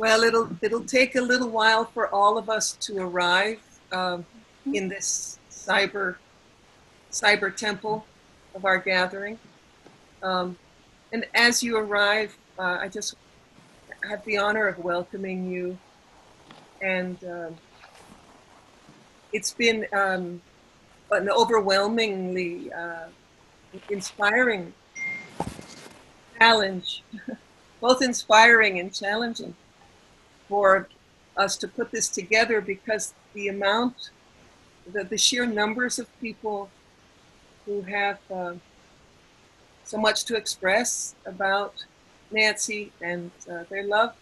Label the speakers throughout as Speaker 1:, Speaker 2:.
Speaker 1: Well, it'll take a little while for all of us to arrive in this cyber temple of our gathering. And as you arrive, I just have the honor of welcoming you. And it's been an overwhelmingly inspiring challenge, both inspiring and challenging for us to put this together, because the amount, the sheer numbers of people who have so much to express about Nancy and their love,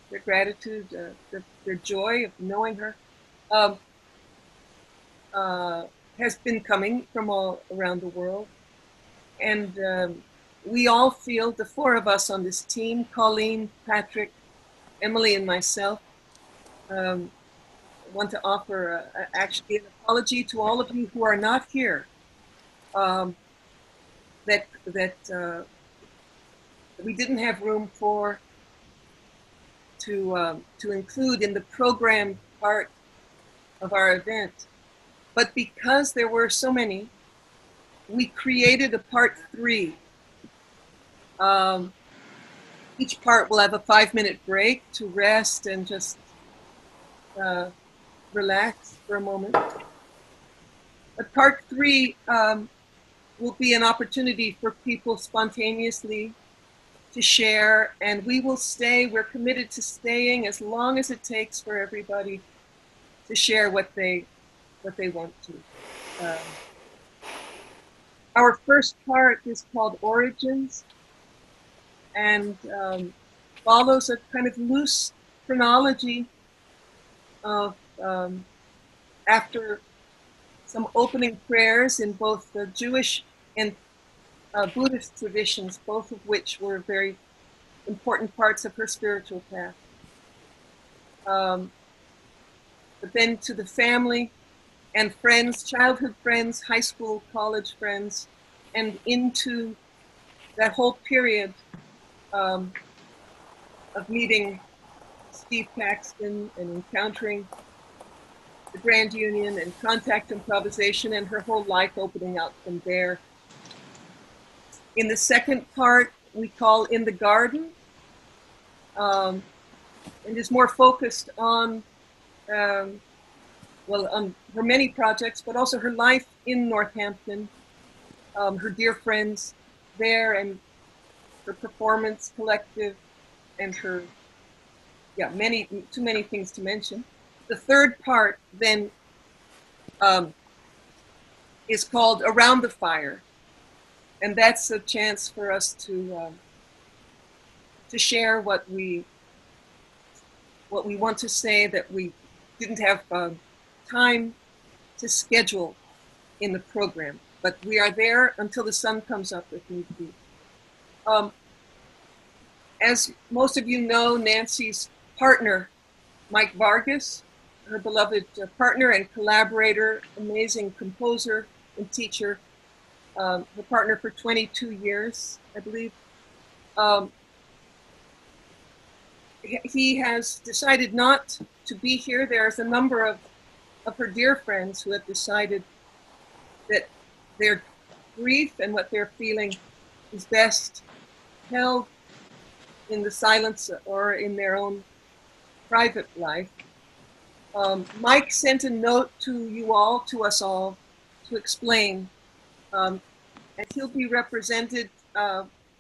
Speaker 1: their gratitude, their joy of knowing her, has been coming from all around the world. And we all feel, the four of us on this team, Colleen, Patrick, Emily, and myself, want to offer actually an apology to all of you who are not here, that we didn't have room for to include in the program part of our event. But because there were so many, we created a part 3. Each part will have a 5-minute break to rest and just relax for a moment. But part 3 will be an opportunity for people spontaneously to share, and we will stay. We're committed to staying as long as it takes for everybody to share what they want to. Our first part is called Origins, and follows a kind of loose chronology of after some opening prayers in both the Jewish and Buddhist traditions, both of which were very important parts of her spiritual path. But then to the family and friends, childhood friends, high school, college friends, and into that whole period of meeting Steve Paxton and encountering the Grand Union and Contact Improvisation, and her whole life opening out from there. In the second part, we call In the Garden, and is more focused on, on her many projects, but also her life in Northampton, her dear friends there, and her performance collective, and her, too many things to mention. The third part then is called Around the Fire, and that's a chance for us to share what we want to say that we didn't have time to schedule in the program, but we are there until the sun comes up if need be. As most of you know, Nancy's partner, Mike Vargas, her beloved partner and collaborator, amazing composer and teacher, her partner for 22 years, I believe. He has decided not to be here. There's a number of her dear friends who have decided that their grief and what they're feeling is best held in the silence or in their own private life. Mike sent a note to you all, to us all, to explain, and he'll be represented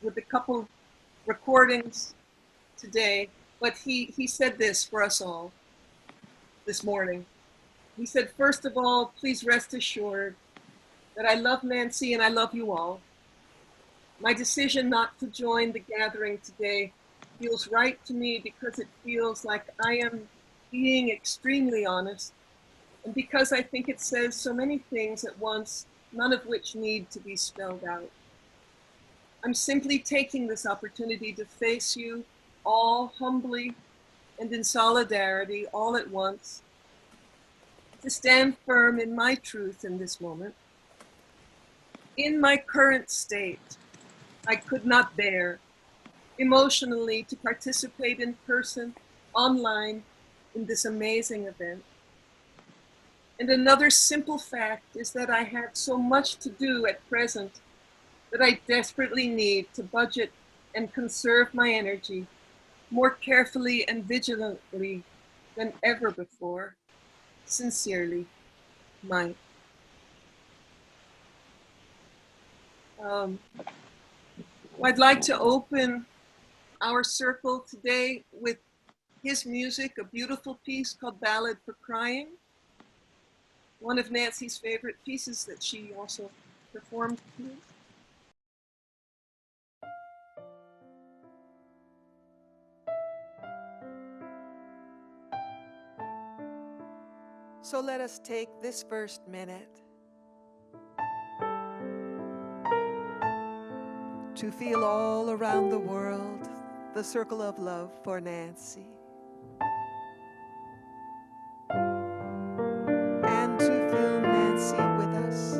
Speaker 1: with a couple recordings today, but he said this for us all this morning. He said, first of all, please rest assured that I love Nancy and I love you all. My decision not to join the gathering today feels right to me because it feels like I am being extremely honest, and because I think it says so many things at once, none of which need to be spelled out. I'm simply taking this opportunity to face you all humbly and in solidarity all at once, to stand firm in my truth in this moment. In my current state, I could not bear emotionally to participate in person online in this amazing event. And another simple fact is that I have so much to do at present that I desperately need to budget and conserve my energy more carefully and vigilantly than ever before. Sincerely, Mike. I'd like to open our circle today with his music, a beautiful piece called Ballad for Crying, one of Nancy's favorite pieces that she also performed here.
Speaker 2: So let us take this first minute to feel all around the world the circle of love for Nancy. And to feel Nancy with us,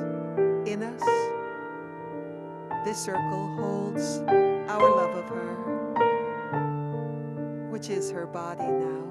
Speaker 2: in us. This circle holds our love of her, which is her body now.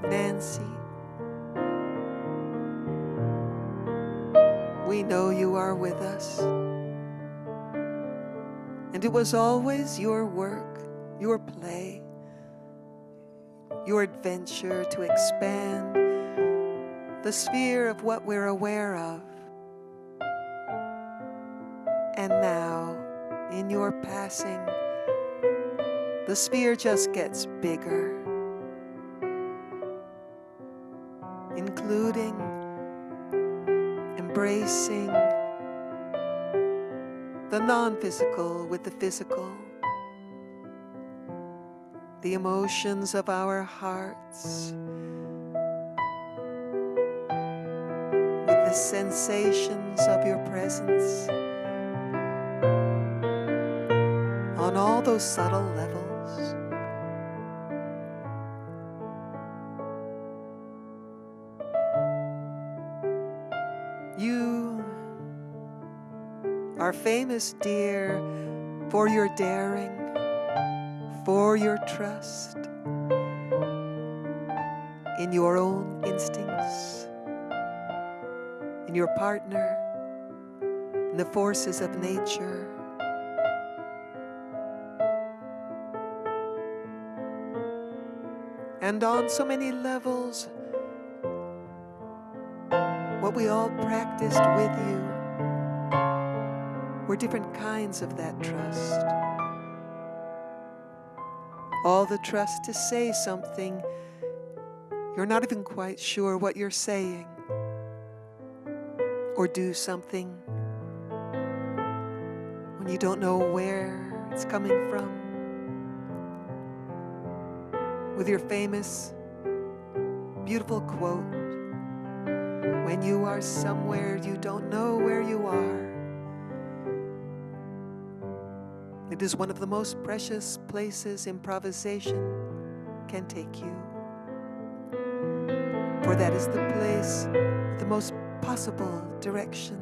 Speaker 2: Nancy, we know you are with us, and it was always your work, your play, your adventure to expand the sphere of what we're aware of. And now, in your passing, the sphere just gets bigger, including, embracing the non-physical with the physical, the emotions of our hearts with the sensations of your presence on all those subtle levels. You are famous, dear, for your daring, for your trust in your own instincts, in your partner, in the forces of nature. And on so many levels, what we all practiced with you were different kinds of that trust. All the trust to say something you're not even quite sure what you're saying, or do something when you don't know where it's coming from. With your famous, beautiful quote, when you are somewhere you don't know where you are, it is one of the most precious places improvisation can take you. For that is the place with the most possible direction.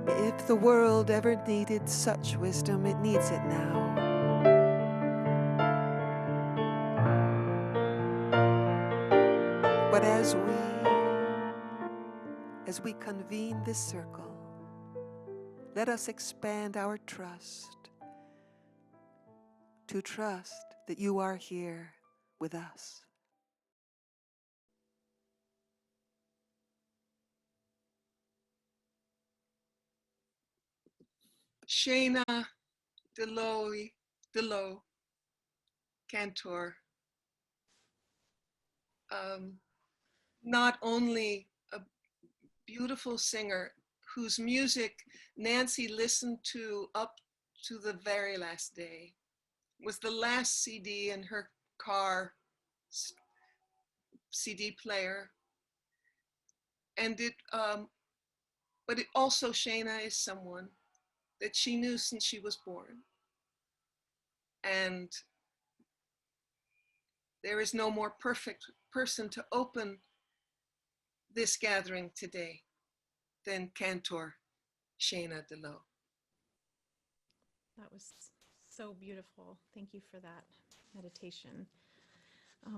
Speaker 2: If the world ever needed such wisdom, it needs it now. But as we convene this circle, let us expand our trust to trust that you are here with us.
Speaker 1: Shayna, Lowe, Cantor, not only a beautiful singer whose music Nancy listened to up to the very last day, was the last CD in her car CD player. And but it also, Shayna is someone that she knew since she was born. And there is no more perfect person to open this gathering today than Cantor Shayna Lowe.
Speaker 3: That was so beautiful. Thank you for that meditation.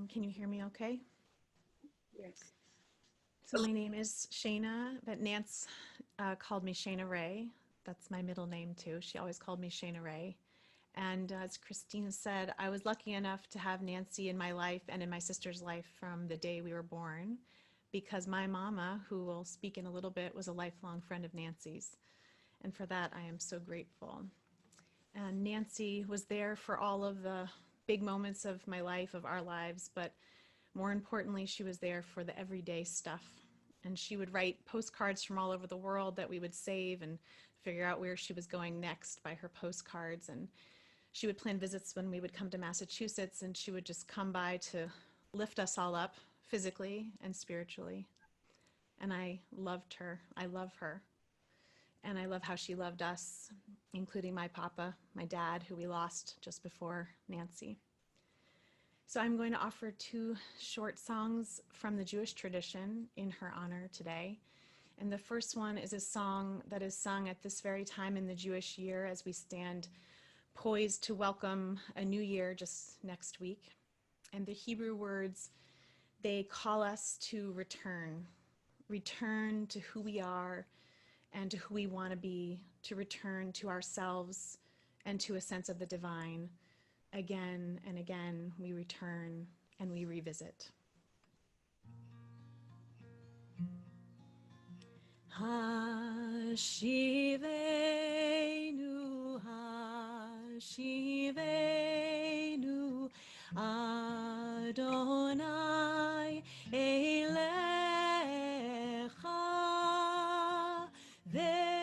Speaker 3: Can you hear me okay?
Speaker 1: Yes.
Speaker 3: So my name is Shayna, but Nance called me Shayna Ray. That's my middle name too. She always called me Shayna Ray. And as Christina said, I was lucky enough to have Nancy in my life and in my sister's life from the day we were born, because my mama, who will speak in a little bit, was a lifelong friend of Nancy's. And for that, I am so grateful. And Nancy was there for all of the big moments of my life, of our lives, but more importantly, she was there for the everyday stuff. And she would write postcards from all over the world that we would save and figure out where she was going next by her postcards. And she would plan visits when we would come to Massachusetts, and she would just come by to lift us all up physically and spiritually. And I loved her. I love her. And I love how she loved us, including my papa, my dad, who we lost just before Nancy. So I'm going to offer 2 short songs from the Jewish tradition in her honor today. And the first one is a song that is sung at this very time in the Jewish year as we stand poised to welcome a new year just next week. And the Hebrew words, they call us to return to who we are and to who we want to be, to return to ourselves and to a sense of the divine. Again and again, we return and we revisit. Hashivenu, Hashivenu, Adonai Elecha, Venashuva,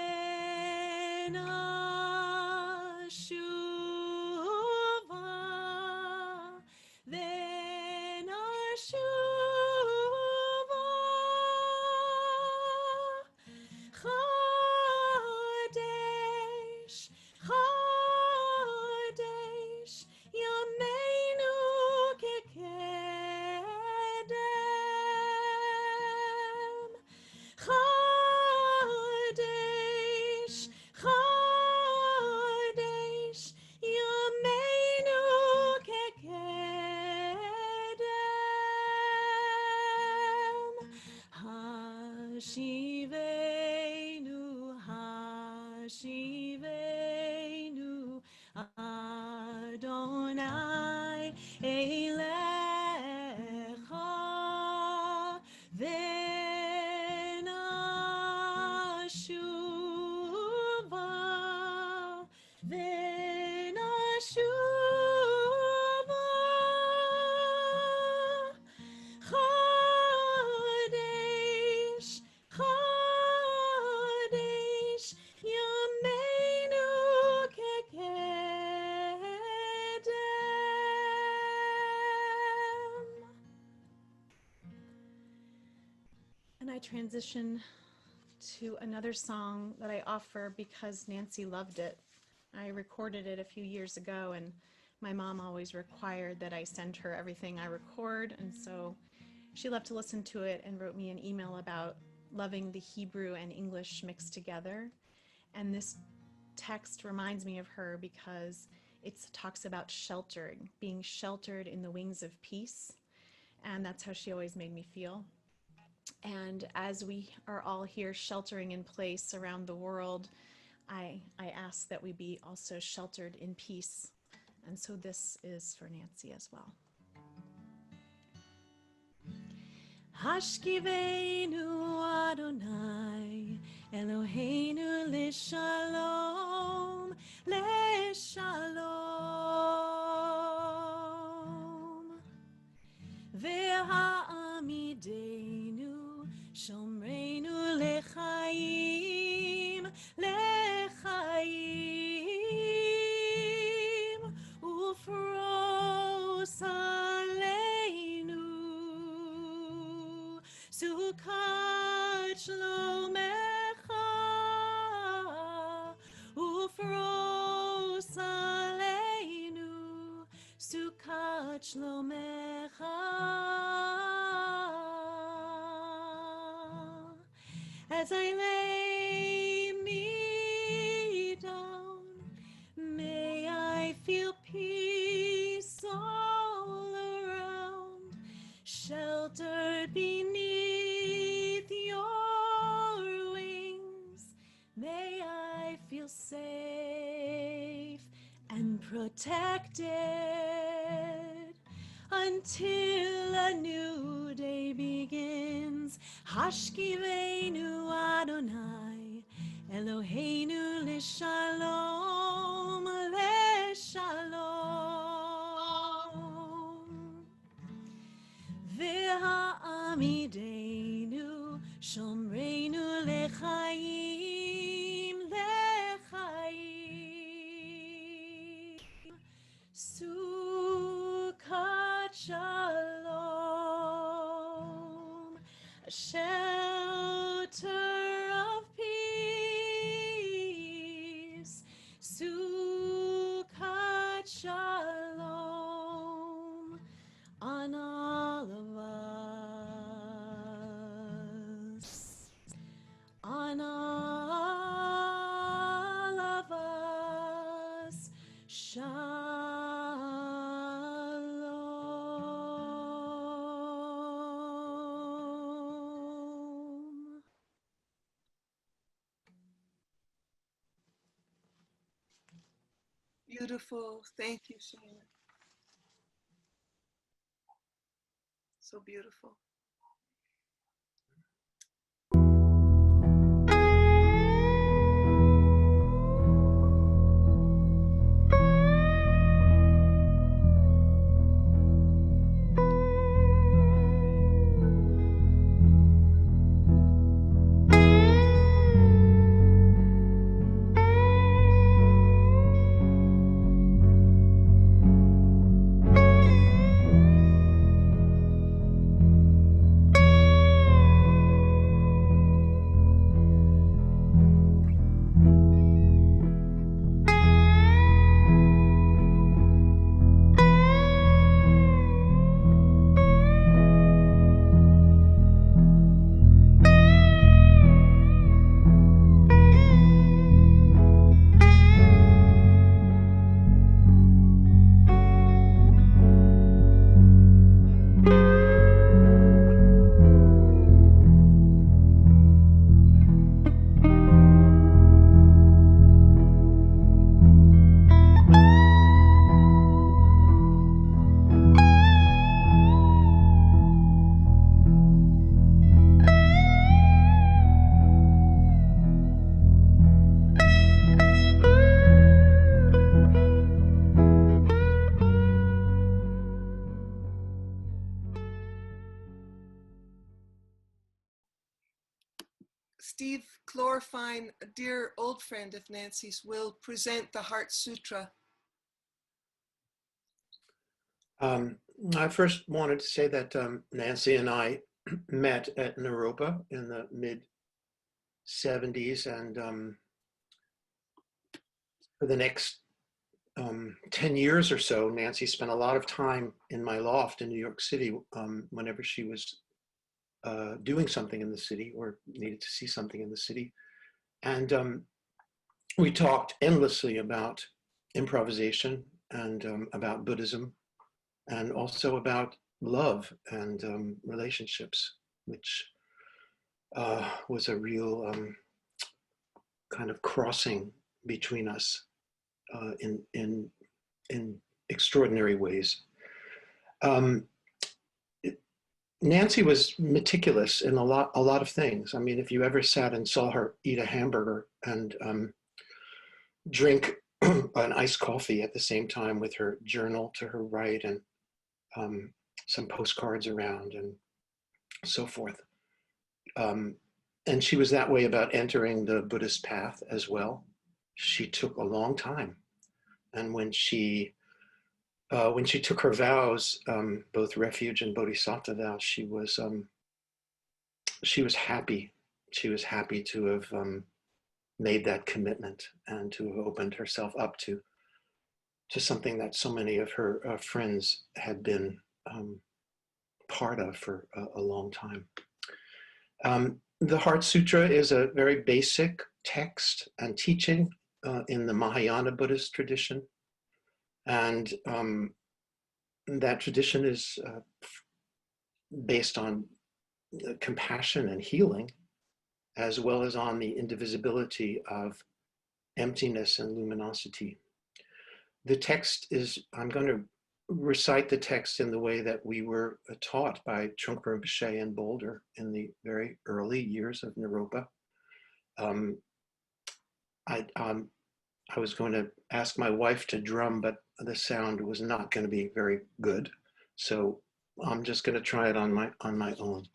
Speaker 3: Chodesh, Chodesh, Yameinu Kekedem. Chodesh, Chodesh, Yameinu Kekedem. Hashivenu, Hashivenu, Adonai Elecha, Venashuva, Venashuva. Chodesh, Chodesh, Yameinu Kekedem. And I transition to another song that I offer because Nancy loved it. I recorded it a few years ago, and my mom always required that I send her everything I record, and so she loved to listen to it and wrote me an email about loving the Hebrew and English mixed together. And this text reminds me of her because it talks about sheltering, being sheltered in the wings of peace. And that's how she always made me feel. And as we are all here sheltering in place around the world, I ask that we be also sheltered in peace. And so this is for Nancy as well. Hashkiveinu Adonai, Eloheinu Lishalom, Leshalom. Ve'ha'amideinu, Shomreinu Lechaim, Lechaim, Ufros Aleinu, Sukkot Shlomecha, Ufros Aleinu, Sukkot Shlomecha. As I lay me down, may I feel peace all around, sheltered beneath your wings. May I feel safe and protected until a new day begins. Hashkiveinu Adonai, Eloheinu Lishalom, Leshalom. Ve'ha'amideinu, Shomreinu Lechaim, Lechaim. Sukkot Shalom, a shelter of peace. Sukkot Shalom on all of us, on all of us. Shalom.
Speaker 1: Beautiful. Thank you, Shayna. So beautiful. Steve Clorfeine, a dear old friend of Nancy's, will present the Heart Sutra.
Speaker 4: I first wanted to say that Nancy and I met at Naropa in the mid-70s, and for the next 10 years or so, Nancy spent a lot of time in my loft in New York City whenever she was doing something in the city or needed to see something in the city. And we talked endlessly about improvisation and about Buddhism, and also about love and relationships, which was a real kind of crossing between us in extraordinary ways. Nancy was meticulous in a lot of things. I mean, if you ever sat and saw her eat a hamburger and drink an iced coffee at the same time with her journal to her right and some postcards around and so forth. And she was that way about entering the Buddhist path as well. She took a long time. And when she took her vows, both refuge and bodhisattva vows, she was happy. She was happy to have made that commitment and to have opened herself up to something that so many of her friends had been part of for a long time. The Heart Sutra is a very basic text and teaching in the Mahayana Buddhist tradition. And that tradition is based on compassion and healing, as well as on the indivisibility of emptiness and luminosity. The text is, I'm going to recite the text in the way that we were taught by Trungpa Rinpoche in Boulder in the very early years of Naropa. I was going to ask my wife to drum, but the sound was not going to be very good. So I'm just going to try it on my own.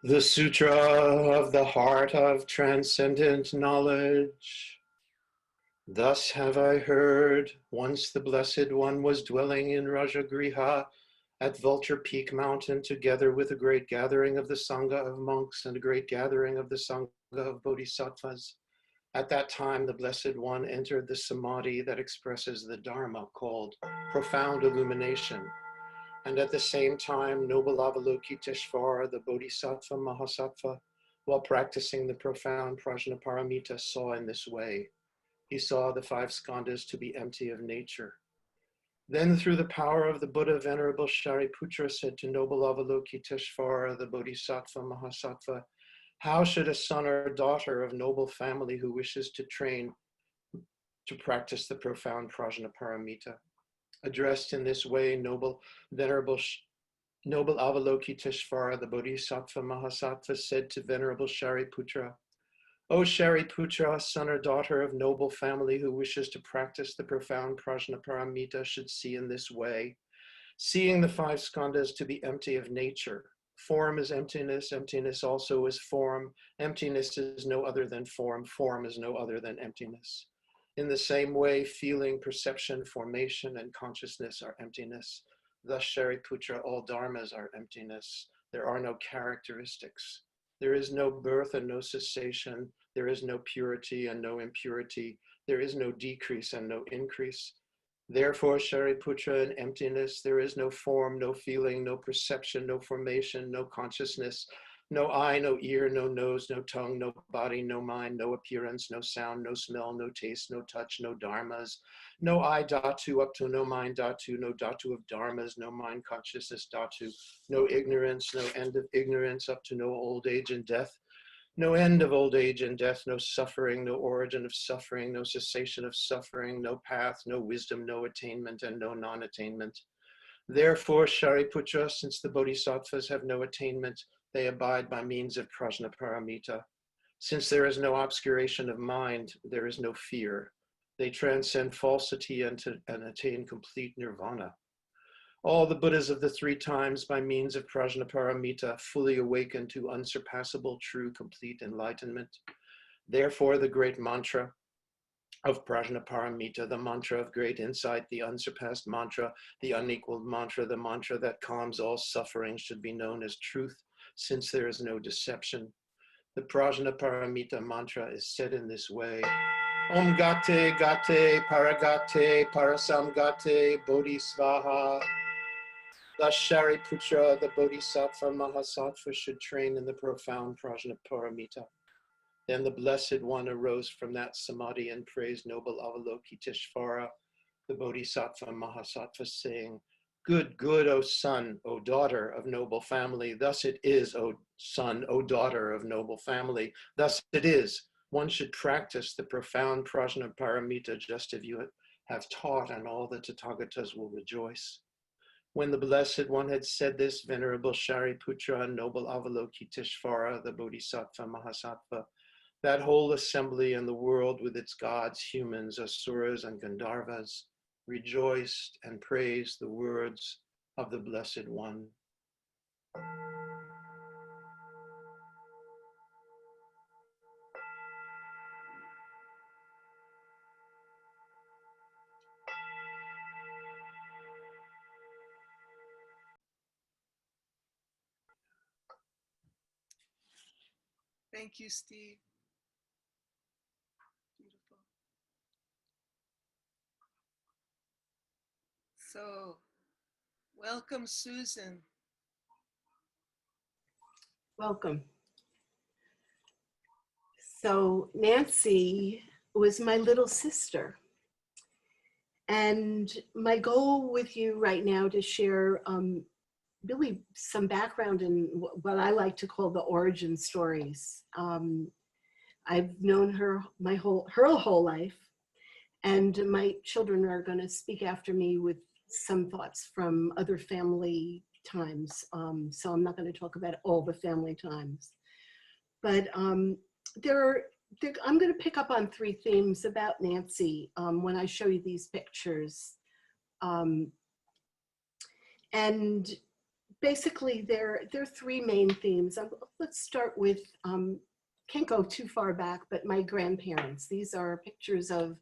Speaker 4: The Sutra of the Heart of Transcendent Knowledge. Thus have I heard, once the Blessed One was dwelling in Rajagriha at Vulture Peak Mountain, together with a great gathering of the Sangha of monks and a great gathering of the Sangha of bodhisattvas. At that time, the Blessed One entered the samadhi that expresses the Dharma, called profound illumination. And at the same time, noble Avalokiteshvara, the Bodhisattva Mahasattva, while practicing the profound Prajnaparamita, saw in this way. He saw the 5 skandhas to be empty of nature. Then through the power of the Buddha, Venerable Shariputra said to noble Avalokiteshvara, the Bodhisattva Mahasattva, how should a son or daughter of noble family who wishes to train to practice the profound Prajnaparamita? Addressed in this way, noble Avalokiteshvara, the Bodhisattva Mahasattva, said to Venerable Shariputra, O Shariputra, son or daughter of noble family who wishes to practice the profound Prajnaparamita, should see in this way, seeing the 5 skandhas to be empty of nature. Form is emptiness, emptiness also is form. Emptiness is no other than form, form is no other than emptiness. In the same way, feeling, perception, formation, and consciousness are emptiness. Thus, Shariputra, all dharmas are emptiness. There are no characteristics. There is no birth and no cessation. There is no purity and no impurity. There is no decrease and no increase. Therefore, Shariputra, in emptiness, there is no form, no feeling, no perception, no formation, no consciousness, no eye, no ear, no nose, no tongue, no body, no mind, no appearance, no sound, no smell, no taste, no touch, no dharmas, no I dhatu up to no mind dhatu, no dhatu of dharmas, no mind consciousness dhatu, no ignorance, no end of ignorance up to no old age and death, no end of old age and death, no suffering, no origin of suffering, no cessation of suffering, no path, no wisdom, no attainment, and no non-attainment. Therefore, Shariputra, since the bodhisattvas have no attainment, they abide by means of Prajnaparamita. Since there is no obscuration of mind, there is no fear. They transcend falsity and attain complete nirvana. All the Buddhas of the 3 times, by means of Prajnaparamita, fully awaken to unsurpassable, true, complete enlightenment. Therefore, the great mantra of Prajnaparamita, the mantra of great insight, the unsurpassed mantra, the unequaled mantra, the mantra that calms all suffering, should be known as truth, since there is no deception. The Prajnaparamita mantra is said in this way. Om Gate Gate Paragate Parasamgate Bodhisvaha. Thus Shariputra, the Bodhisattva Mahasattva, should train in the profound Prajnaparamita. Then the Blessed One arose from that samadhi and praised noble Avalokiteshvara, the Bodhisattva Mahasattva, saying, good, good, O son, O daughter of noble family. Thus it is, O son, O daughter of noble family. Thus it is. One should practice the profound prajna paramita just as you have taught, and all the Tathagatas will rejoice. When the Blessed One had said this, Venerable Shariputra, noble Avalokiteshvara, the Bodhisattva Mahasattva, that whole assembly and the world with its gods, humans, asuras, and Gandharvas rejoiced and praised the words of the Blessed One.
Speaker 1: Thank you, Steve. Beautiful. So, welcome, Susan.
Speaker 5: Welcome. So Nancy was my little sister. And my goal with you right now to share really some background in what I like to call the origin stories. I've known her her whole life, and my children are going to speak after me with some thoughts from other family times. So I'm not going to talk about all the family times, but I'm going to pick up on three themes about Nancy when I show you these pictures. And basically, there are three main themes. Let's start with, can't go too far back, but my grandparents. These are pictures of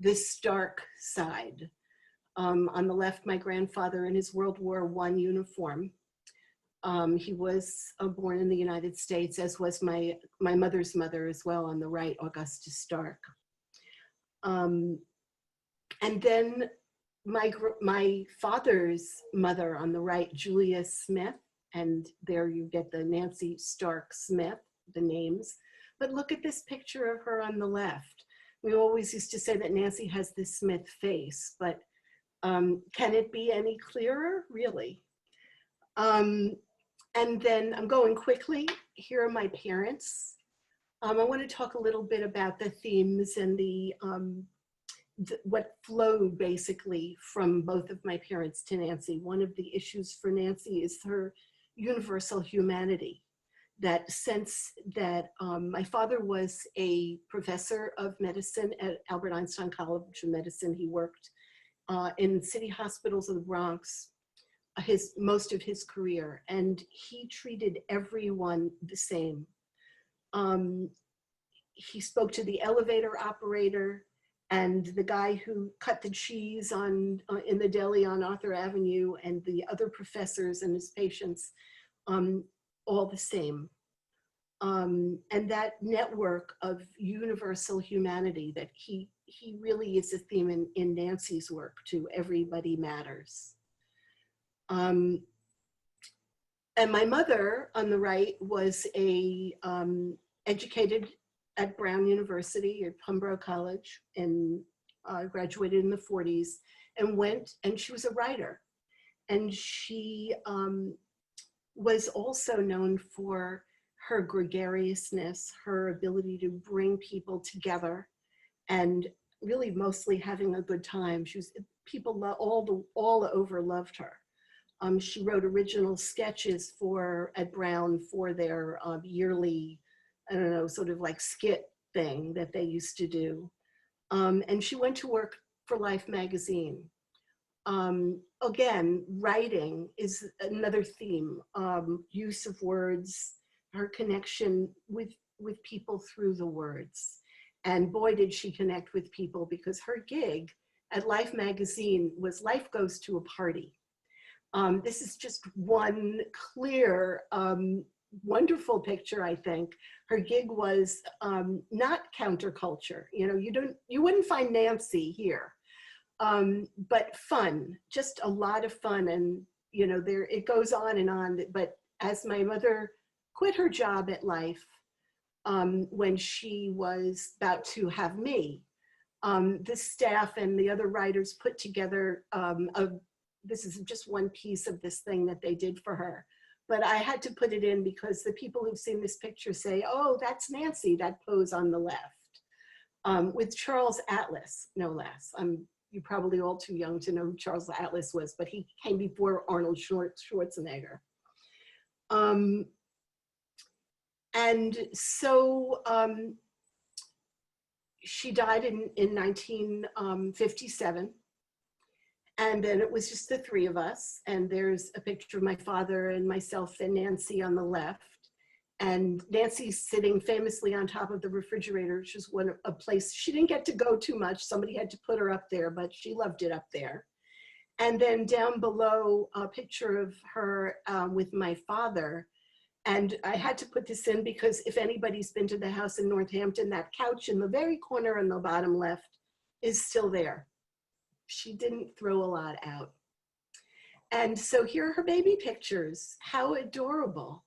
Speaker 5: the Stark side. On the left, my grandfather in his World War I uniform. He was born in the United States, as was my mother's mother as well on the right, Augusta Stark. And then my father's mother on the right, Julia Smith, and there you get the Nancy Stark Smith, the names. But look at this picture of her on the left. We always used to say that Nancy has this Smith face, but can it be any clearer, really? And then I'm going quickly. Here are my parents. I want to talk a little bit about the themes and what flowed basically from both of my parents to Nancy. One of the issues for Nancy is her universal humanity. That sense that my father was a professor of medicine at Albert Einstein College of Medicine. He worked in city hospitals of the Bronx most of his career, and he treated everyone the same. He spoke to the elevator operator and the guy who cut the cheese in the deli on Arthur Avenue, and the other professors and his patients, all the same. And that network of universal humanity that he really is a theme in Nancy's work too. Everybody matters. And my mother on the right was educated at Brown University at Pembroke College, and graduated in the 40s, and she was a writer. And she was also known for her gregariousness, her ability to bring people together, and really mostly having a good time. People all over loved her. She wrote original sketches at Brown for their yearly, I don't know, sort of like skit thing that they used to do. And she went to work for Life magazine. Again, writing is another theme. Use of words, her connection with people through the words. And boy, did she connect with people, because her gig at Life magazine was Life Goes to a Party. This is just one clear, wonderful picture, I think. Her gig was not counterculture. You wouldn't find Nancy here, but fun, just a lot of fun. And, it goes on and on. But as my mother quit her job at Life, when she was about to have me. The staff and the other writers put together, this is just one piece of this thing that they did for her. But I had to put it in because the people who've seen this picture say, oh, that's Nancy, that pose on the left. With Charles Atlas, no less. You're probably all too young to know who Charles Atlas was, but he came before Arnold Schwarzenegger. And so she died in 1957. And then it was just the three of us. And there's a picture of my father and myself and Nancy on the left. And Nancy's sitting famously on top of the refrigerator, which is a place she didn't get to go too much. Somebody had to put her up there, but she loved it up there. And then down below, a picture of her with my father. And I had to put this in because if anybody's been to the house in Northampton, that couch in the very corner on the bottom left is still there. She didn't throw a lot out. And so here are her baby pictures. How adorable.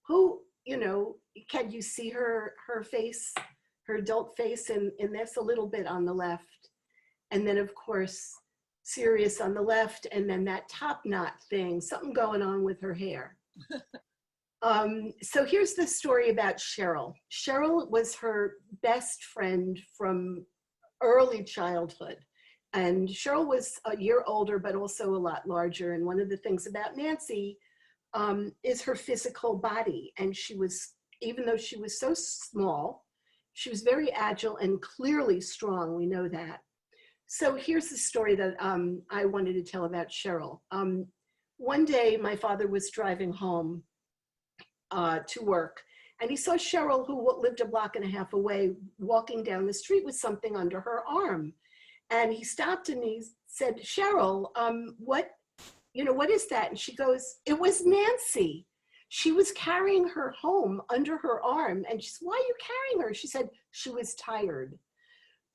Speaker 5: Who, you know, can you see her face, her adult face in this a little bit on the left? And then of course, Sirius on the left, and then that top knot thing, something going on with her hair. So here's the story about Cheryl. Cheryl was her best friend from early childhood. And Cheryl was a year older, but also a lot larger. And one of the things about Nancy is her physical body. And she was, even though she was so small, she was very agile and clearly strong. We know that. So here's the story that I wanted to tell about Cheryl. One day, my father was driving home to work, and he saw Cheryl, who lived a block and a half away, walking down the street with something under her arm. And he stopped and he said, Cheryl, what is that? And she goes, it was Nancy. She was carrying her home under her arm. And she said, why are you carrying her? She said, she was tired.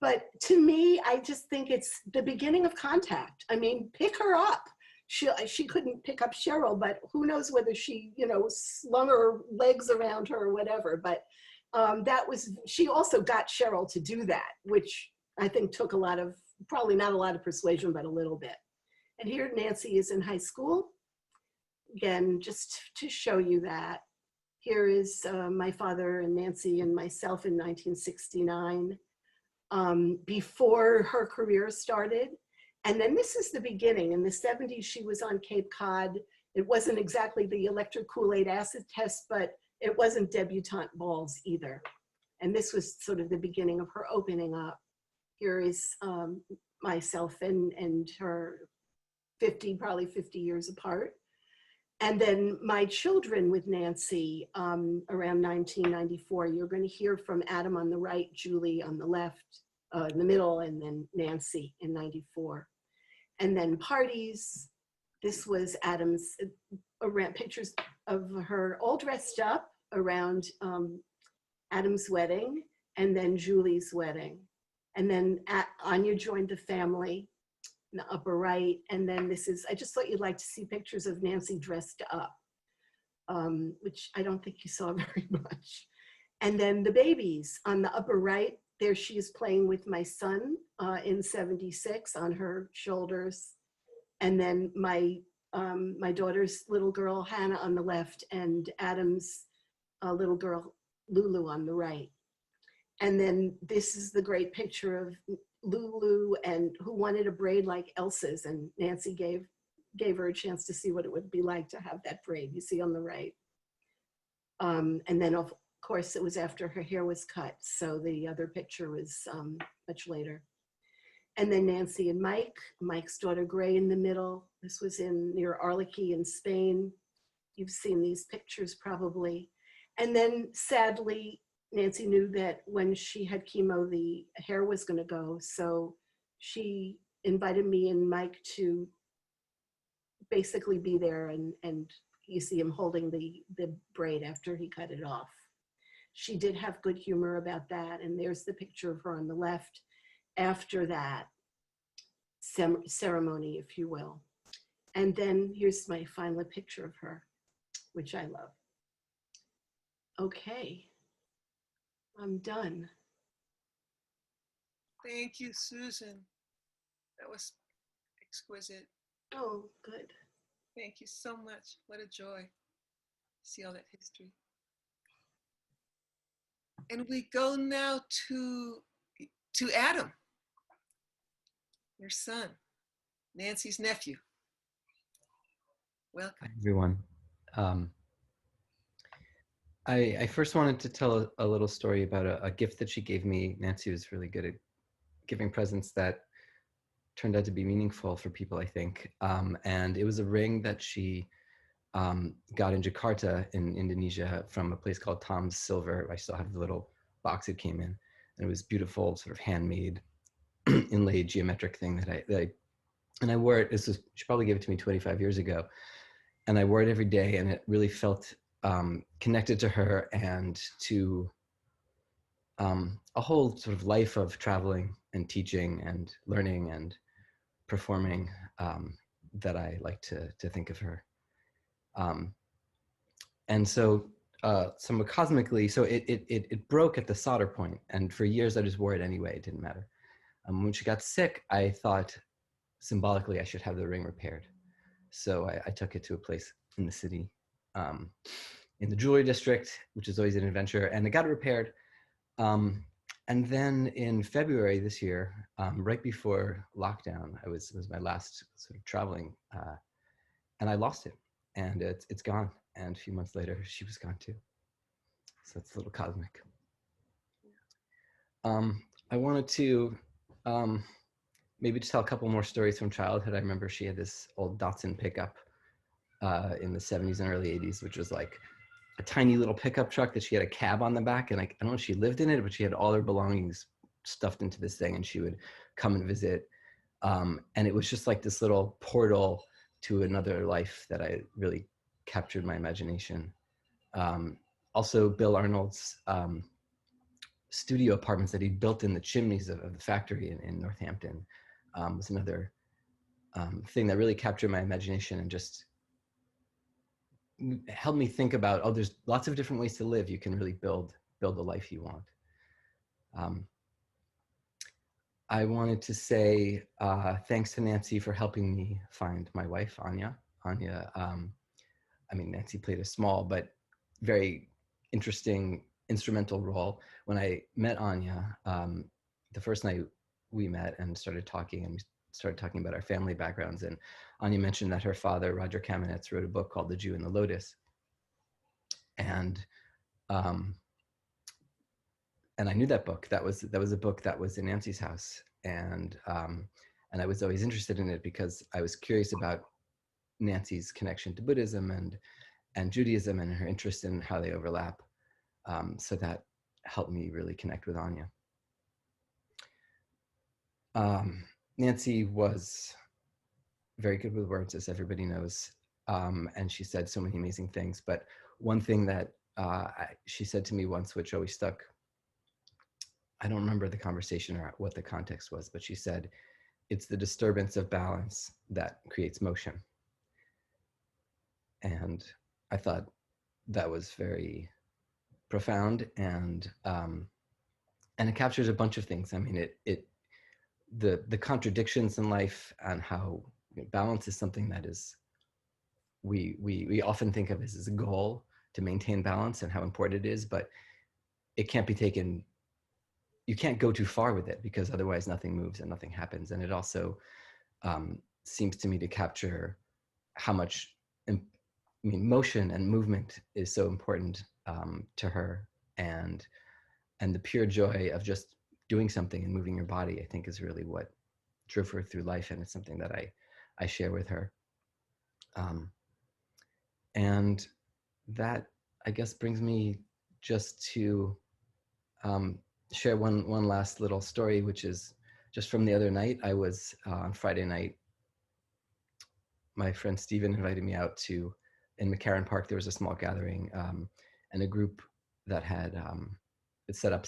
Speaker 5: But to me, I just think it's the beginning of contact. I mean, pick her up. She couldn't pick up Cheryl, but who knows whether she, slung her legs around her or whatever. But she also got Cheryl to do that, which I think took probably not a lot of persuasion, but a little bit. And here Nancy is in high school. Again, just to show you that. Here is my father and Nancy and myself in 1969, before her career started. And then this is the beginning. In the 70s, she was on Cape Cod. It wasn't exactly the electric Kool-Aid acid test, but it wasn't debutante balls either. And this was sort of the beginning of her opening up. Here is myself and her probably 50 years apart. And then my children with Nancy around 1994. You're going to hear from Adam on the right, Julie on the left, in the middle, and then Nancy in 94. And then parties. This was Adam's around pictures of her all dressed up around Adam's wedding, and then Julie's wedding. And then Anya joined the family in the upper right. And then I just thought you'd like to see pictures of Nancy dressed up, which I don't think you saw very much. And then the babies on the upper right, there she is playing with my son in 76 on her shoulders. And then my daughter's little girl, Hannah, on the left, and Adam's little girl, Lulu, on the right. And then this is the great picture of Lulu, and who wanted a braid like Elsa's, and Nancy gave her a chance to see what it would be like to have that braid, you see on the right. And then of course it was after her hair was cut, so the other picture was much later. And then Nancy and Mike's daughter Gray in the middle. This was near Arlequí in Spain. You've seen these pictures probably. And then sadly, Nancy knew that when she had chemo, the hair was going to go. So she invited me and Mike to basically be there. And you see him holding the braid after he cut it off. She did have good humor about that. And there's the picture of her on the left after that ceremony, if you will. And then here's my final picture of her, which I love. Okay. I'm done.
Speaker 1: Thank you, Susan. That was exquisite.
Speaker 5: Oh, good.
Speaker 1: Thank you so much. What a joy to see all that history. And we go now to Adam, your son, Nancy's nephew. Welcome.
Speaker 6: Hi, everyone. I first wanted to tell a little story about a gift that she gave me. Nancy was really good at giving presents that turned out to be meaningful for people, I think. And it was a ring that she got in Jakarta in Indonesia from a place called Tom's Silver. I still have the little box it came in. And it was beautiful, sort of handmade, inlaid geometric thing that I wore it. She probably gave it to me 25 years ago. And I wore it every day, and it really felt connected to her and to a whole sort of life of traveling and teaching and learning and performing that I like to think of her. And so somewhat cosmically, so it broke at the solder point, and for years I just wore it anyway, it didn't matter. When she got sick, I thought symbolically I should have the ring repaired. So I took it to a place in the city, in the jewelry district, which is always an adventure, and I got it repaired. And then in February this year, right before lockdown, it was my last sort of traveling, and I lost it, and it's gone. And a few months later, she was gone too. So it's a little cosmic. I wanted to maybe just tell a couple more stories from childhood. I remember she had this old Datsun pickup in the 70s and early 80s, which was like a tiny little pickup truck that she had a cab on the back. And I don't know if she lived in it, but she had all her belongings stuffed into this thing, and she would come and visit. And it was just like this little portal to another life that I really captured my imagination. Also, Bill Arnold's studio apartments that he built in the chimneys of the factory in Northampton was another thing that really captured my imagination and just helped me think about, oh, there's lots of different ways to live. You can really build the life you want. I wanted to say thanks to Nancy for helping me find my wife, Anya. I mean, Nancy played a small but very interesting instrumental role. When I met Anya, the first night we met and started talking, and we started talking about our family backgrounds, and Anya mentioned that her father, Roger Kamenetz, wrote a book called The Jew and the Lotus. And I knew that book. That was a book that was in Nancy's house. And I was always interested in it because I was curious about Nancy's connection to Buddhism and Judaism and her interest in how they overlap. So that helped me really connect with Anya. Nancy was very good with words, as everybody knows. And she said so many amazing things. But one thing that she said to me once, which always stuck, I don't remember the conversation or what the context was, but she said, it's the disturbance of balance that creates motion. And I thought that was very profound, and it captures a bunch of things. I mean, the contradictions in life and how balance is something that is, we often think of as a goal to maintain balance and how important it is, but it can't be taken, you can't go too far with it because otherwise nothing moves and nothing happens. And it also seems to me to capture how much motion and movement is so important to her, and the pure joy of just doing something and moving your body, I think, is really what drove her through life, and it's something that I share with her. And that, I guess, brings me just to share one last little story, which is just from the other night. I was on Friday night, my friend Stephen invited me out in McCarran Park. There was a small gathering, and a group that had it set up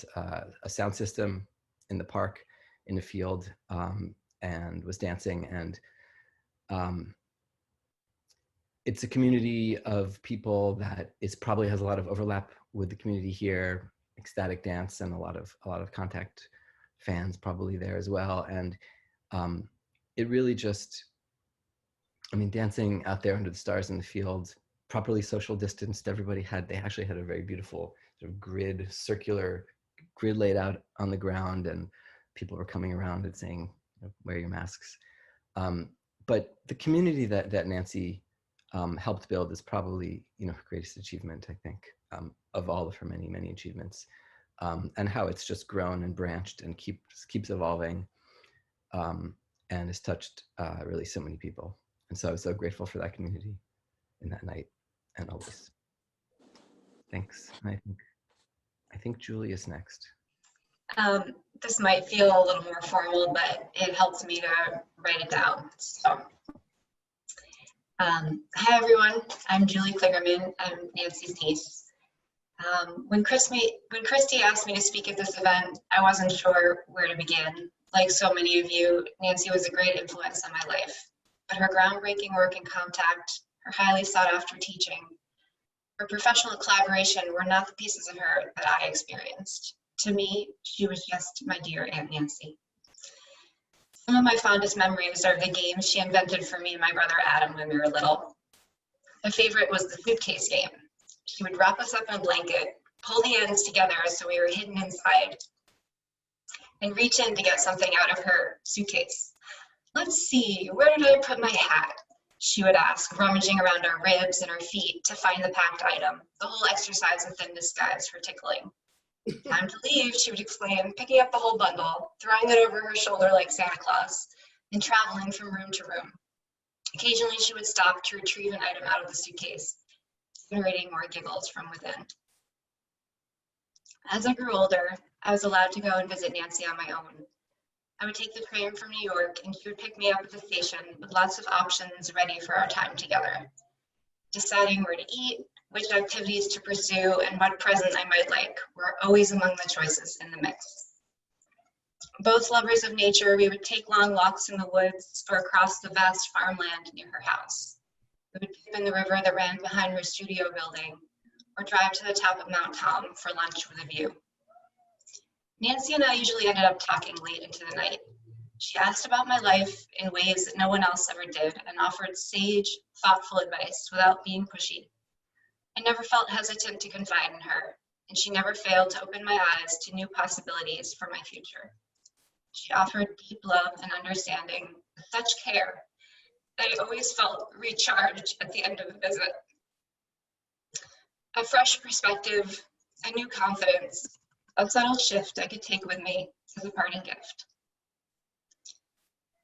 Speaker 6: a sound system in the park, in the field, and was dancing. And it's a community of people that probably has a lot of overlap with the community here. ecstatic dance, and a lot of Contact fans probably there as well. And it really just, I mean, dancing out there under the stars in the field, properly social distanced, they actually had a very beautiful sort of circular grid laid out on the ground, and people were coming around and saying, wear your masks. But the community that Nancy helped build is probably, her greatest achievement, I think, of all of her many, many achievements, and how it's just grown and branched and keeps evolving, and has touched really so many people. And so I was so grateful for that community in that night and always. Thanks. And I think Julie is next.
Speaker 7: This might feel a little more formal, but it helps me to write it down. So, hi everyone, I'm Julie Kligerman. I'm Nancy's niece. When Christie asked me to speak at this event, I wasn't sure where to begin. Like so many of you, Nancy was a great influence on my life, but her groundbreaking work in Contact, her highly sought after teaching, her professional collaboration were not the pieces of her that I experienced. To me, she was just my dear Aunt Nancy. Some of my fondest memories are the games she invented for me and my brother Adam when we were little. My favorite was the suitcase game. She would wrap us up in a blanket, pull the ends together so we were hidden inside, and reach in to get something out of her suitcase. Let's see, where did I put my hat? She would ask, rummaging around our ribs and our feet to find the packed item, the whole exercise a thin disguise for tickling. Time to leave, she would exclaim, picking up the whole bundle, throwing it over her shoulder like Santa Claus, and traveling from room to room. Occasionally, she would stop to retrieve an item out of the suitcase, generating more giggles from within. As I grew older, I was allowed to go and visit Nancy on my own. I would take the train from New York, and she would pick me up at the station with lots of options ready for our time together. Deciding where to eat, which activities to pursue, and what present I might like were always among the choices in the mix. Both lovers of nature, we would take long walks in the woods or across the vast farmland near her house. We would dip in the river that ran behind her studio building, or drive to the top of Mount Tom for lunch with a view. Nancy and I usually ended up talking late into the night. She asked about my life in ways that no one else ever did and offered sage, thoughtful advice without being pushy. I never felt hesitant to confide in her, and she never failed to open my eyes to new possibilities for my future. She offered deep love and understanding with such care that I always felt recharged at the end of the visit. A fresh perspective, a new confidence, a subtle shift I could take with me as a parting gift.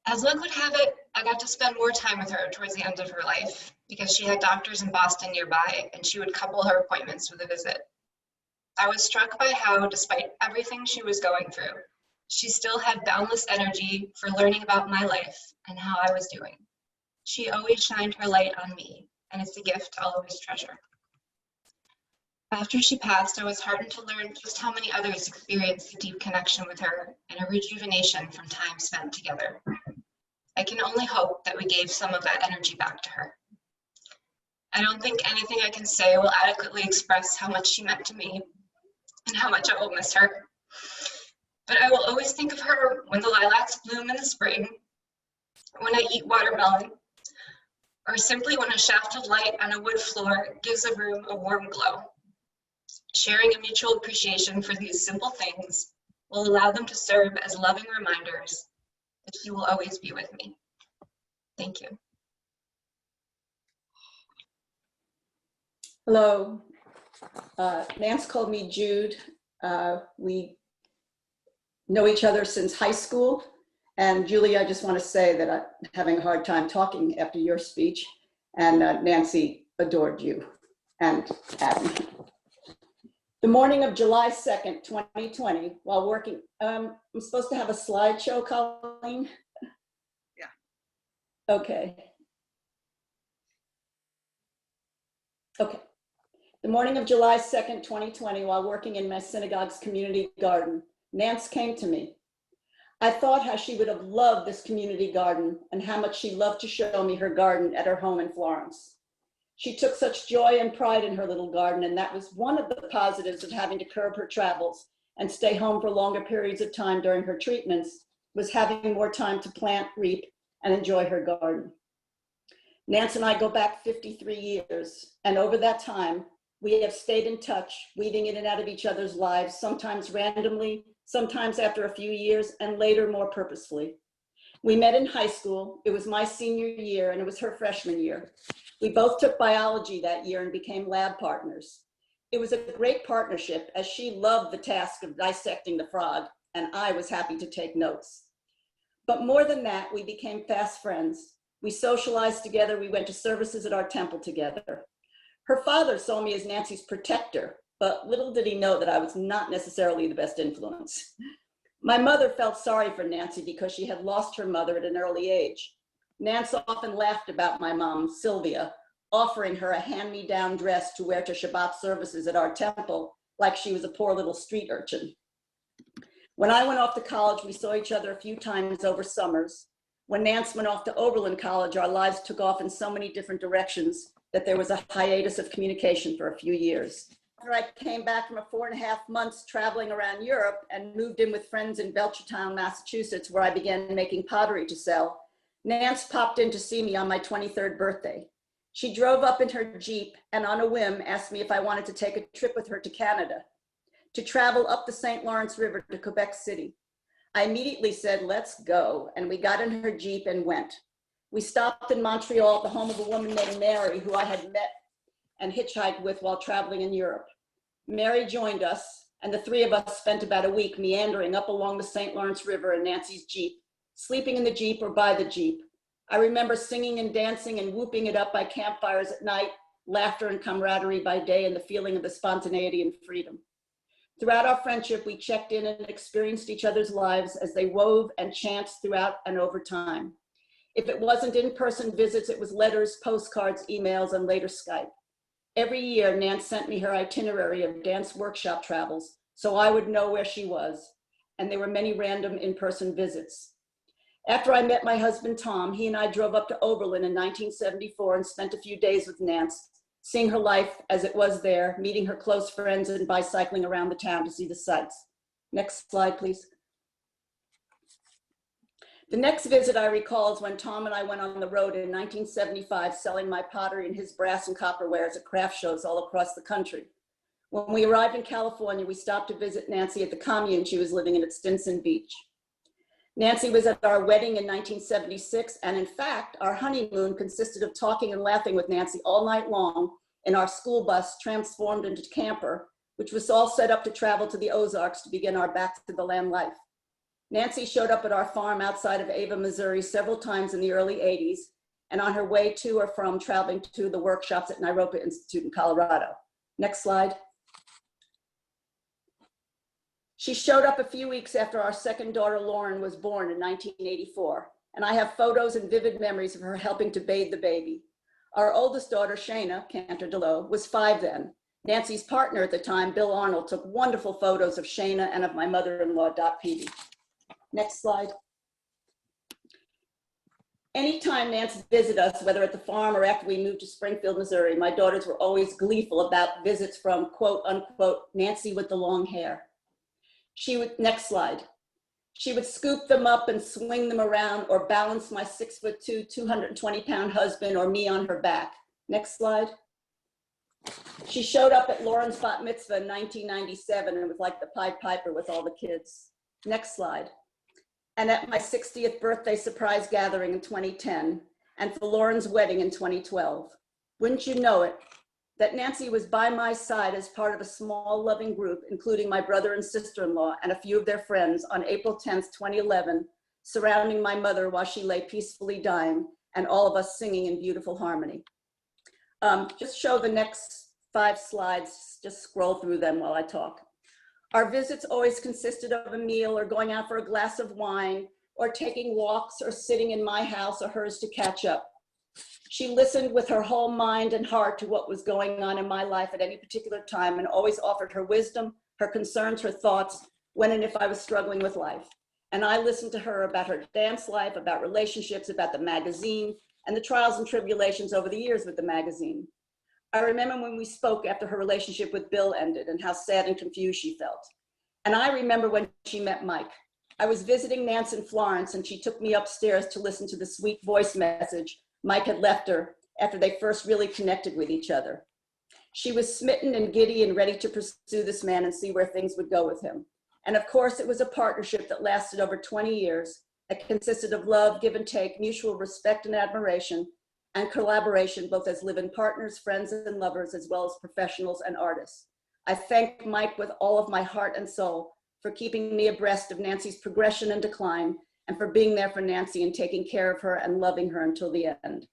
Speaker 7: As luck would have it, I got to spend more time with her towards the end of her life because she had doctors in Boston nearby and she would couple her appointments with a visit. I was struck by how, despite everything she was going through, she still had boundless energy for learning about my life and how I was doing. She always shined her light on me, and it's a gift I'll always treasure. After she passed, I was heartened to learn just how many others experienced a deep connection with her and a rejuvenation from time spent together. I can only hope that we gave some of that energy back to her. I don't think anything I can say will adequately express how much she meant to me and how much I will miss her. But I will always think of her when the lilacs bloom in the spring, when I eat watermelon, or simply when a shaft of light on a wood floor gives a room a warm glow. Sharing a mutual appreciation for these simple things will allow them to serve as loving reminders that she will always be with me. Thank you.
Speaker 8: Hello, Nance called me Jude. We know each other since high school. And Julie, I just want to say that I'm having a hard time talking after your speech. And Nancy adored you and Adam. The morning of July 2nd, 2020, while working, I'm supposed to have a slideshow, Colleen?
Speaker 1: Yeah.
Speaker 8: Okay. Okay. The morning of July 2nd, 2020, while working in my synagogue's community garden, Nance came to me. I thought how she would have loved this community garden and how much she loved to show me her garden at her home in Florence. She took such joy and pride in her little garden, and that was one of the positives of having to curb her travels and stay home for longer periods of time during her treatments, was having more time to plant, reap, and enjoy her garden. Nance and I go back 53 years, and over that time, we have stayed in touch, weaving in and out of each other's lives, sometimes randomly, sometimes after a few years, and later more purposefully. We met in high school. It was my senior year, and it was her freshman year. We both took biology that year and became lab partners. It was a great partnership, as she loved the task of dissecting the frog, and I was happy to take notes. But more than that, we became fast friends. We socialized together. We went to services at our temple together. Her father saw me as Nancy's protector, but little did he know that I was not necessarily the best influence. My mother felt sorry for Nancy because she had lost her mother at an early age. Nance often laughed about my mom, Sylvia, offering her a hand-me-down dress to wear to Shabbat services at our temple, like she was a poor little street urchin. When I went off to college, we saw each other a few times over summers. When Nance went off to Oberlin College, our lives took off in so many different directions that there was a hiatus of communication for a few years. After I came back from a 4.5 months traveling around Europe and moved in with friends in Belchertown, Massachusetts, where I began making pottery to sell, Nance popped in to see me on my 23rd birthday. She drove up in her Jeep and on a whim asked me if I wanted to take a trip with her to Canada, to travel up the St. Lawrence River to Quebec City. I immediately said, let's go, and we got in her Jeep and went. We stopped in Montreal at the home of a woman named Mary, who I had met and hitchhiked with while traveling in Europe. Mary joined us, and the three of us spent about a week meandering up along the St. Lawrence River in Nancy's Jeep, sleeping in the Jeep or by the Jeep. I remember singing and dancing and whooping it up by campfires at night, laughter and camaraderie by day, and the feeling of the spontaneity and freedom. Throughout our friendship, we checked in and experienced each other's lives as they wove and chanced throughout and over time. If it wasn't in-person visits, it was letters, postcards, emails, and later Skype. Every year, Nance sent me her itinerary of dance workshop travels, so I would know where she was, and there were many random in-person visits. After I met my husband, Tom, he and I drove up to Oberlin in 1974 and spent a few days with Nance, seeing her life as it was there, meeting her close friends, and bicycling around the town to see the sights. Next slide, please. The next visit I recall is when Tom and I went on the road in 1975, selling my pottery and his brass and copper wares at craft shows all across the country. When we arrived in California, we stopped to visit Nancy at the commune she was living in at Stinson Beach. Nancy was at our wedding in 1976, and in fact, our honeymoon consisted of talking and laughing with Nancy all night long in our school bus transformed into camper, which was all set up to travel to the Ozarks to begin our back to the land life. Nancy showed up at our farm outside of Ava, Missouri several times in the early 80s, and on her way to or from traveling to the workshops at Naropa Institute in Colorado. Next slide. She showed up a few weeks after our second daughter, Lauren, was born in 1984, and I have photos and vivid memories of her helping to bathe the baby. Our oldest daughter, Shayna, Cantor de Lowe, was 5 then. Nancy's partner at the time, Bill Arnold, took wonderful photos of Shayna and of my mother-in-law, Peavey. Next slide. Anytime Nance visited us, whether at the farm or after we moved to Springfield, Missouri, my daughters were always gleeful about visits from, quote unquote, Nancy with the long hair. Next slide. She would scoop them up and swing them around or balance my 6'2", 220-pound husband or me on her back. Next slide. She showed up at Lauren's bat mitzvah in 1997 and was like the Pied Piper with all the kids. Next slide. And at my 60th birthday surprise gathering in 2010, and for Lauren's wedding in 2012. Wouldn't you know it, that Nancy was by my side as part of a small loving group, including my brother and sister-in-law and a few of their friends on April 10th, 2011, surrounding my mother while she lay peacefully dying, and all of us singing in beautiful harmony. Just show the next 5 slides, just scroll through them while I talk. Our visits always consisted of a meal or going out for a glass of wine or taking walks or sitting in my house or hers to catch up. She listened with her whole mind and heart to what was going on in my life at any particular time and always offered her wisdom, her concerns, her thoughts, when and if I was struggling with life. And I listened to her about her dance life, about relationships, about the magazine, and the trials and tribulations over the years with the magazine. I remember when we spoke after her relationship with Bill ended and how sad and confused she felt. And I remember when she met Mike. I was visiting Nance in Florence and she took me upstairs to listen to the sweet voice message Mike had left her after they first really connected with each other. She was smitten and giddy and ready to pursue this man and see where things would go with him. And of course, it was a partnership that lasted over 20 years that consisted of love, give and take, mutual respect and admiration, and collaboration, both as live-in partners, friends, and lovers, as well as professionals and artists. I thank Mike with all of my heart and soul for keeping me abreast of Nancy's progression and decline, and for being there for Nancy and taking care of her and loving her until the end.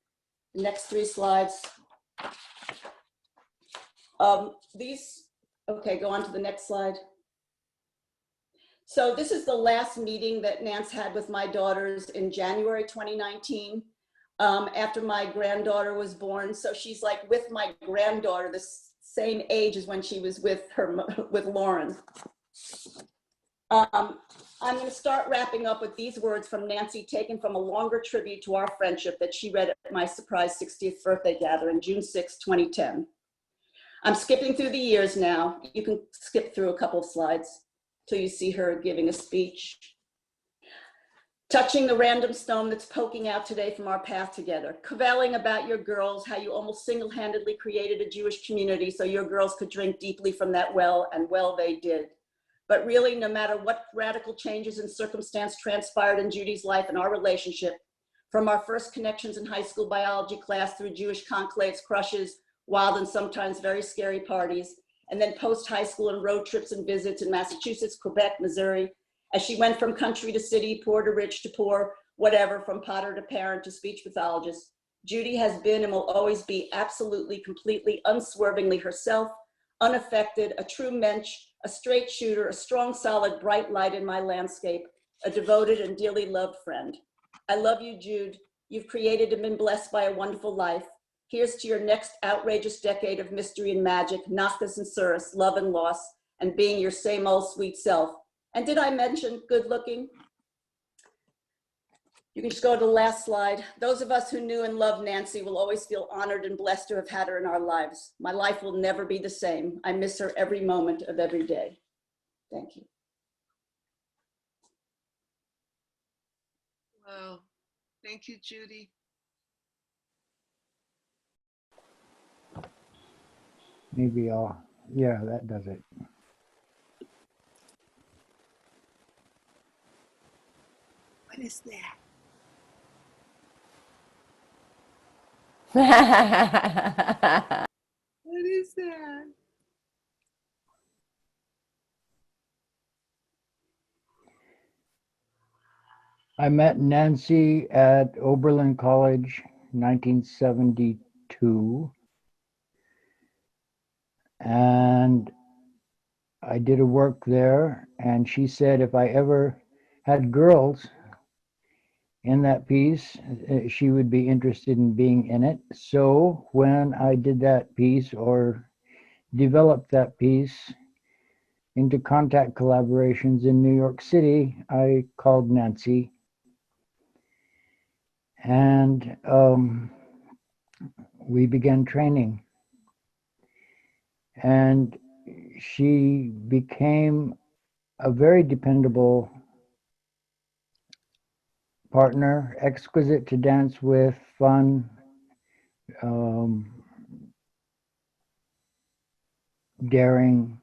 Speaker 8: The next 3 slides. Okay, go on to the next slide. So this is the last meeting that Nance had with my daughters in January 2019, after my granddaughter was born. So she's like with my granddaughter, the same age as when she was with Lauren. I'm going to start wrapping up with these words from Nancy, taken from a longer tribute to our friendship that she read at my surprise 60th birthday gathering, June 6, 2010. I'm skipping through the years now. You can skip through a couple of slides till you see her giving a speech. Touching the random stone that's poking out today from our path together. Cavelling about your girls, how you almost single-handedly created a Jewish community so your girls could drink deeply from that well, and well they did. But really, no matter what radical changes in circumstance transpired in Judy's life and our relationship, from our first connections in high school biology class through Jewish conclaves, crushes, wild and sometimes very scary parties, and then post-high school and road trips and visits in Massachusetts, Quebec, Missouri, as she went from country to city, poor to rich to poor, whatever, from potter to parent to speech pathologist, Judy has been and will always be absolutely, completely, unswervingly herself, unaffected, a true mensch, a straight shooter, a strong, solid, bright light in my landscape, a devoted and dearly loved friend. I love you, Jude. You've created and been blessed by a wonderful life. Here's to your next outrageous decade of mystery and magic, Noctis and Surus, love and loss, and being your same old sweet self. And did I mention good looking? You can just go to the last slide. Those of us who knew and loved Nancy will always feel honored and blessed to have had her in our lives. My life will never be the same. I miss her every moment of every day. Thank you.
Speaker 1: Wow. Thank you, Judy.
Speaker 9: Maybe yeah, that does it.
Speaker 1: What is that? What is that?
Speaker 9: I met Nancy at Oberlin College, 1972. And I did a work there, and she said if I ever had girls in that piece, she would be interested in being in it. So when I did that piece, or developed that piece into contact collaborations in New York City, I called Nancy. And we began training. And she became a very dependable partner, exquisite to dance with, fun, daring,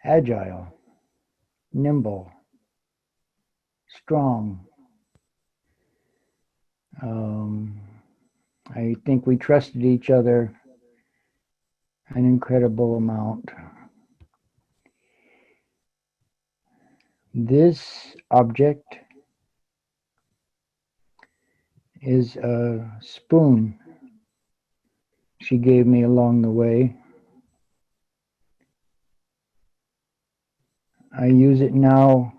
Speaker 9: agile, nimble, strong. I think we trusted each other an incredible amount. This object is a spoon she gave me along the way. I use it now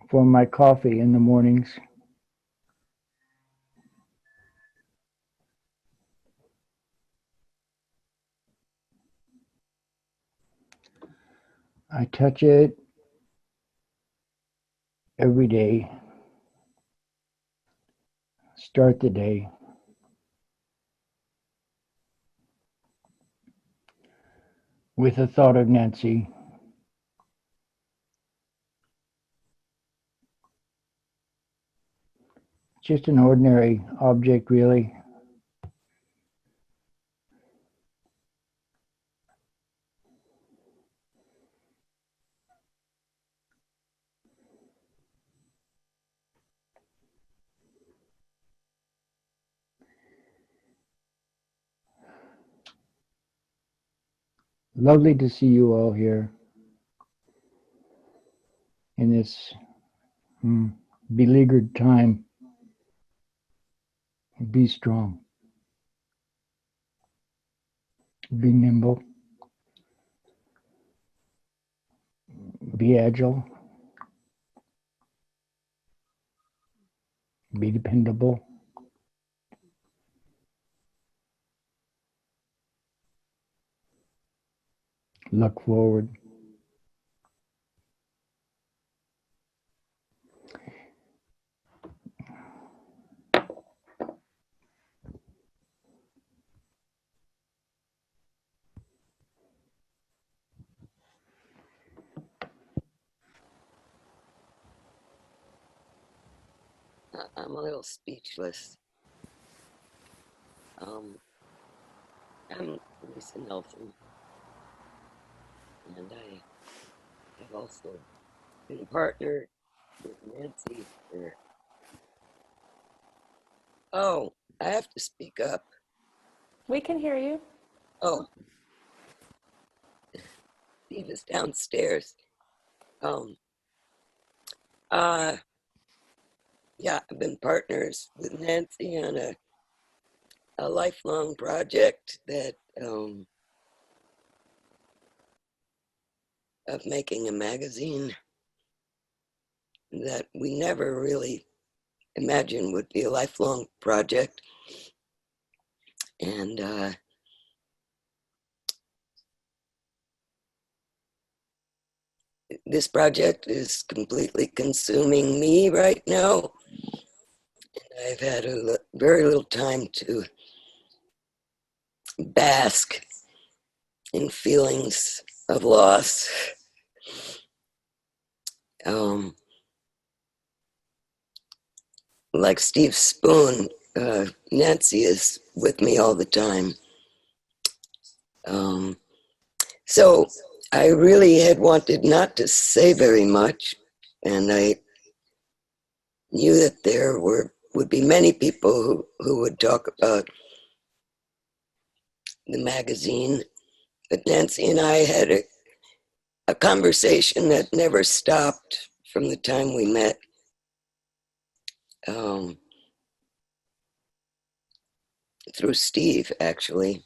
Speaker 9: for my coffee in the mornings. I touch it every day. Start the day. With the thought of Nancy. Just an ordinary object, really. Lovely to see you all here in this beleaguered time. Be strong. Be nimble. Be agile. Be dependable. Look forward.
Speaker 10: I'm a little speechless. I'm Lisa Nelson, and I have also been partnered with Nancy for. Oh, I have to speak up.
Speaker 11: We can hear you.
Speaker 10: Oh, Steve is downstairs. Yeah, I've been partners with Nancy on a lifelong project that of making a magazine that we never really imagined would be a lifelong project. And this project is completely consuming me right now. And I've had very little time to bask in feelings of loss. Like Steve Spoon, Nancy is with me all the time. So I really had wanted not to say very much, and I knew that there would be many people who would talk about the magazine, but Nancy and I had a conversation that never stopped from the time we met. Through Steve, actually,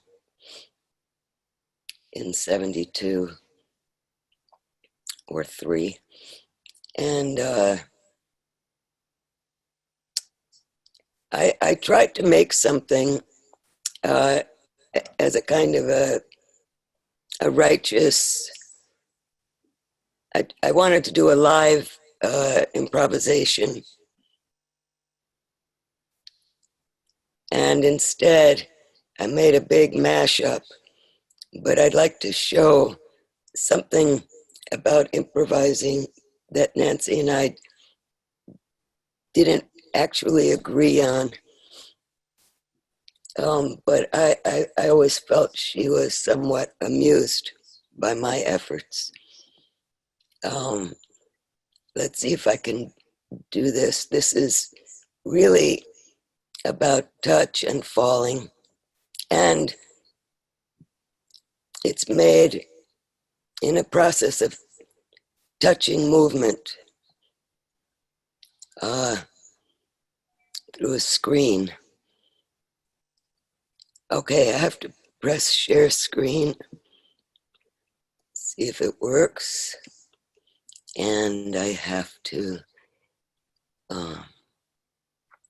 Speaker 10: in 72 or 3. And I tried to make something as a kind of a righteous, I wanted to do a live improvisation. And instead, I made a big mashup, but I'd like to show something about improvising that Nancy and I didn't actually agree on. But I always felt she was somewhat amused by my efforts. Let's see if I can do this. This is really about touch and falling, and it's made in a process of touching movement through a screen. Okay, I have to press share screen, see if it works, and I have to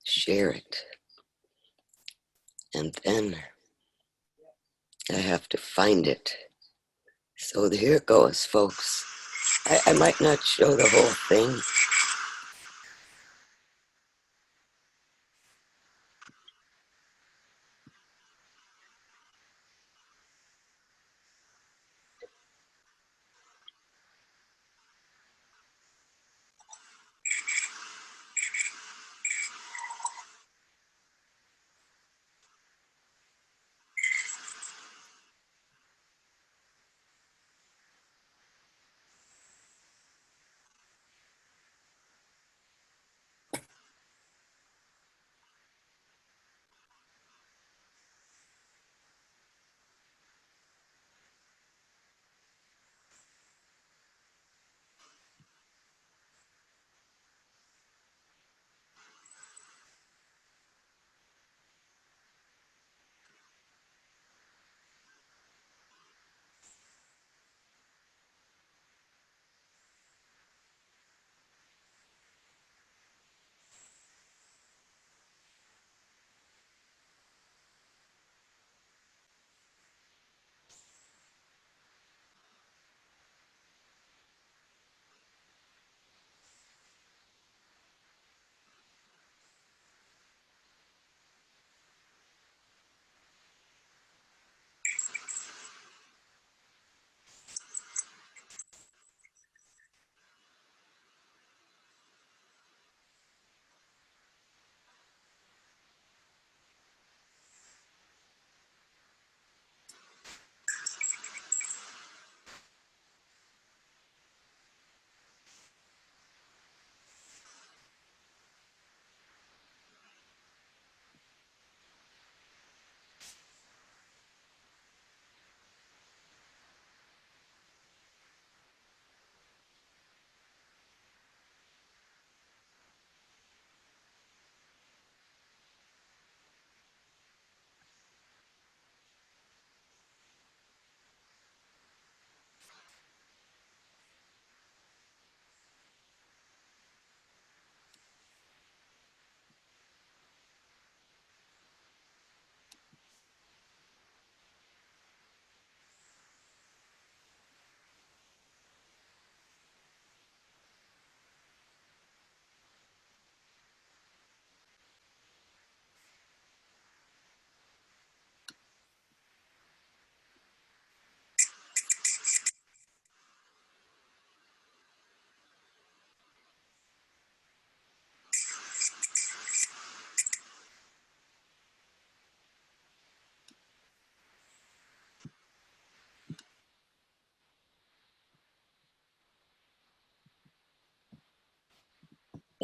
Speaker 10: share it. And then I have to find it. So here it goes, folks. I might not show the whole thing.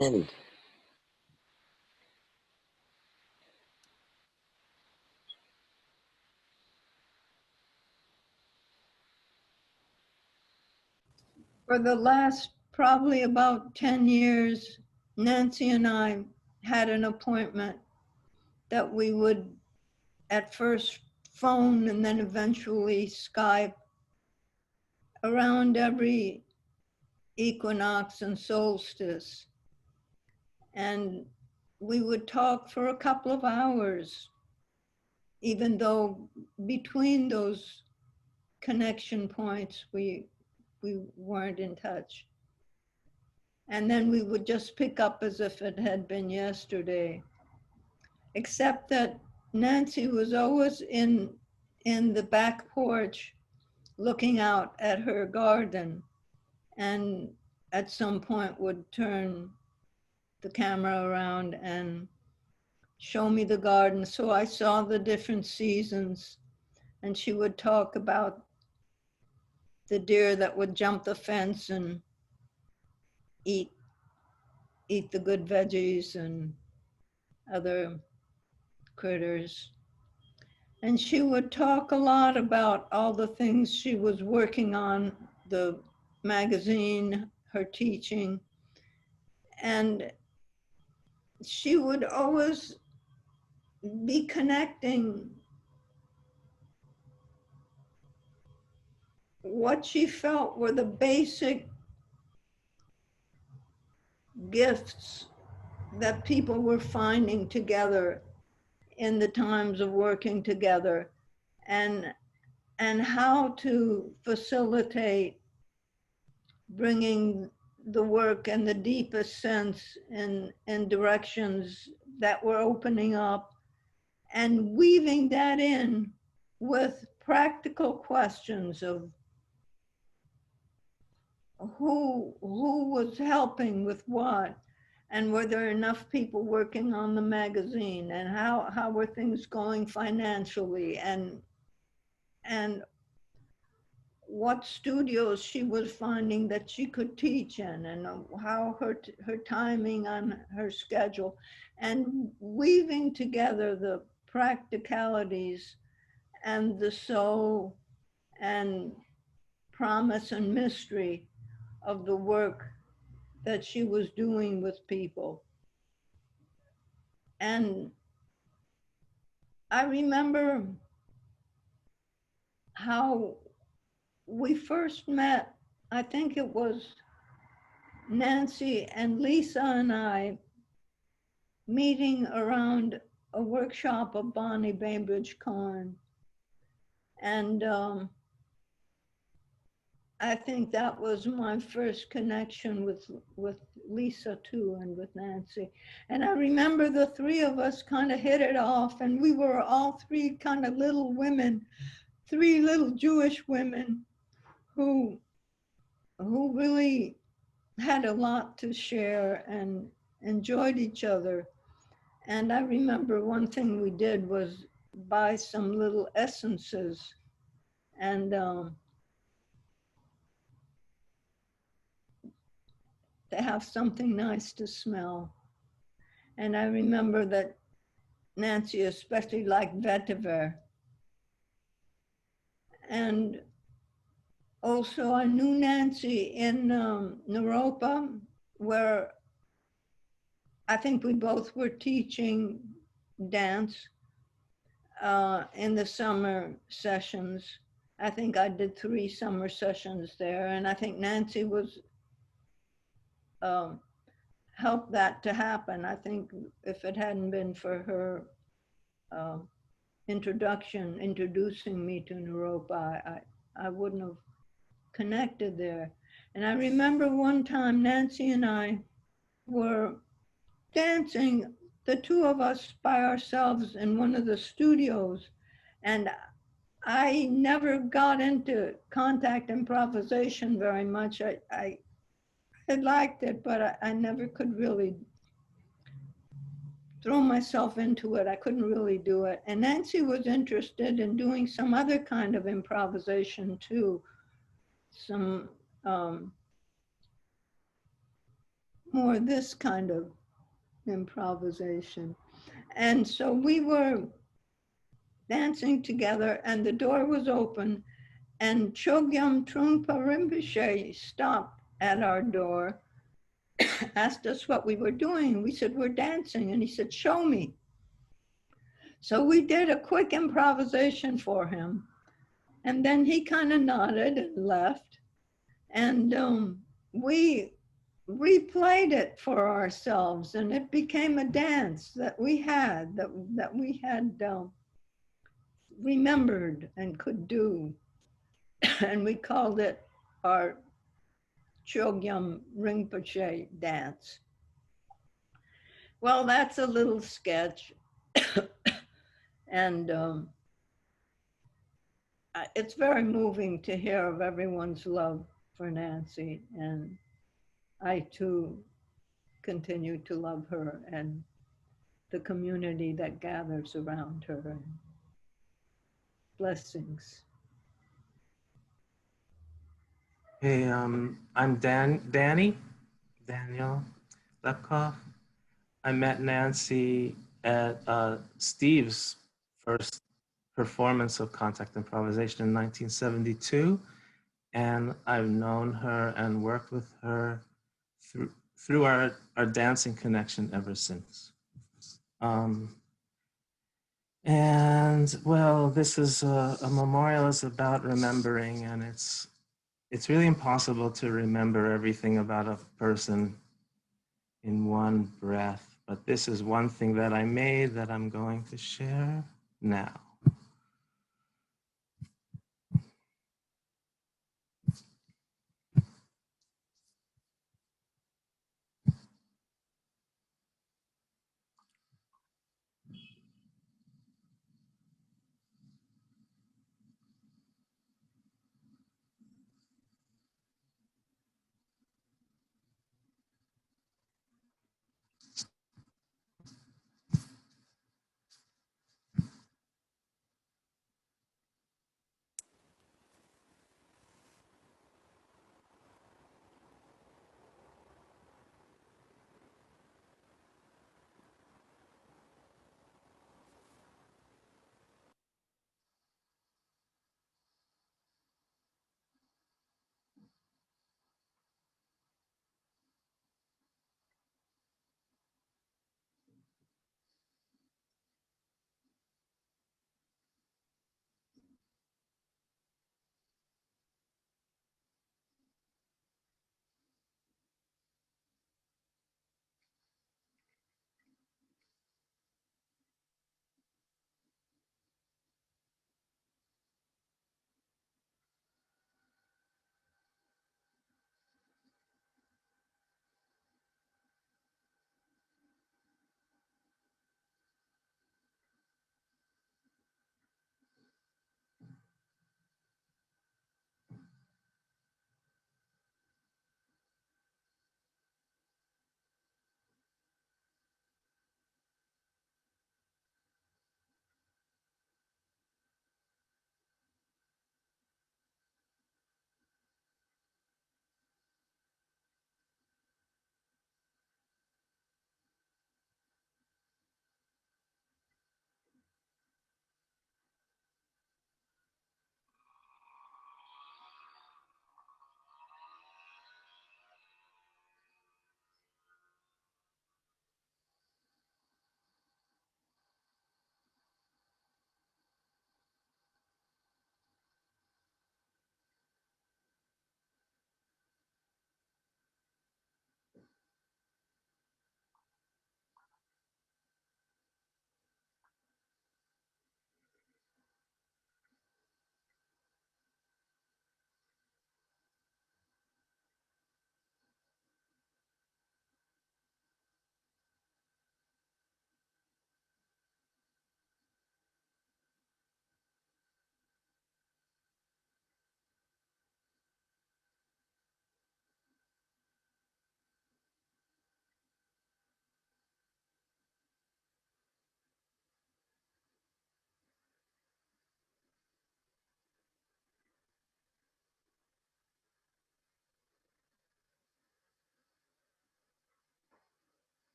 Speaker 10: And
Speaker 12: For the last probably about 10 years, Nancy and I had an appointment that we would at first phone and then eventually Skype around every equinox and solstice. And we would talk for a couple of hours, even though between those connection points, we weren't in touch. And then we would just pick up as if it had been yesterday. Except that Nancy was always in the back porch looking out at her garden, and at some point would turn the camera around and show me the garden. So I saw the different seasons, and she would talk about the deer that would jump the fence and eat the good veggies and other critters. And she would talk a lot about all the things she was working on, the magazine, her teaching. And she would always be connecting what she felt were the basic gifts that people were finding together in the times of working together, and how to facilitate bringing the work in the deepest sense in directions that were opening up, and weaving that in with practical questions of who was helping with what, and were there enough people working on the magazine, and how were things going financially, and what studios she was finding that she could teach in, and how her timing on her schedule, and weaving together the practicalities and the soul and promise and mystery of the work that she was doing with people. And I remember how we first met. I think it was Nancy and Lisa and I meeting around a workshop of Bonnie Bainbridge Cohen. And I think that was my first connection with Lisa too, and with Nancy. And I remember the three of us kind of hit it off, and we were all three kind of little women, three little Jewish women who really had a lot to share and enjoyed each other. And I remember one thing we did was buy some little essences and to have something nice to smell. And I remember that Nancy especially liked vetiver. And also I knew Nancy in Naropa, where I think we both were teaching dance in the summer sessions. I think I did 3 summer sessions there, and I think Nancy was helped that to happen. I think if it hadn't been for her introducing me to Naropa, I wouldn't have connected there. And I remember one time Nancy and I were dancing, the two of us by ourselves in one of the studios, and I never got into contact improvisation very much. I liked it, but I never could really throw myself into it. I couldn't really do it. And Nancy was interested in doing some other kind of improvisation too, some more this kind of improvisation. And so we were dancing together, and the door was open, and Chogyam Trungpa Rinpoche stopped at our door, asked us what we were doing. We said, we're dancing. And he said, show me. So we did a quick improvisation for him. And then he kind of nodded and left. And we replayed it for ourselves, and it became a dance that we had, that we had remembered and could do. And we called it our Chogyam Rinpoche dance. Well, that's a little sketch. And it's very moving to hear of everyone's love for Nancy. And I too continue to love her and the community that gathers around her. Blessings.
Speaker 13: Hey, I'm Daniel Lepkoff. I met Nancy at Steve's first performance of Contact Improvisation in 1972. And I've known her and worked with her through our dancing connection ever since. And well, this is a memorial is about remembering, and it's really impossible to remember everything about a person in one breath, but this is one thing that I made that I'm going to share now.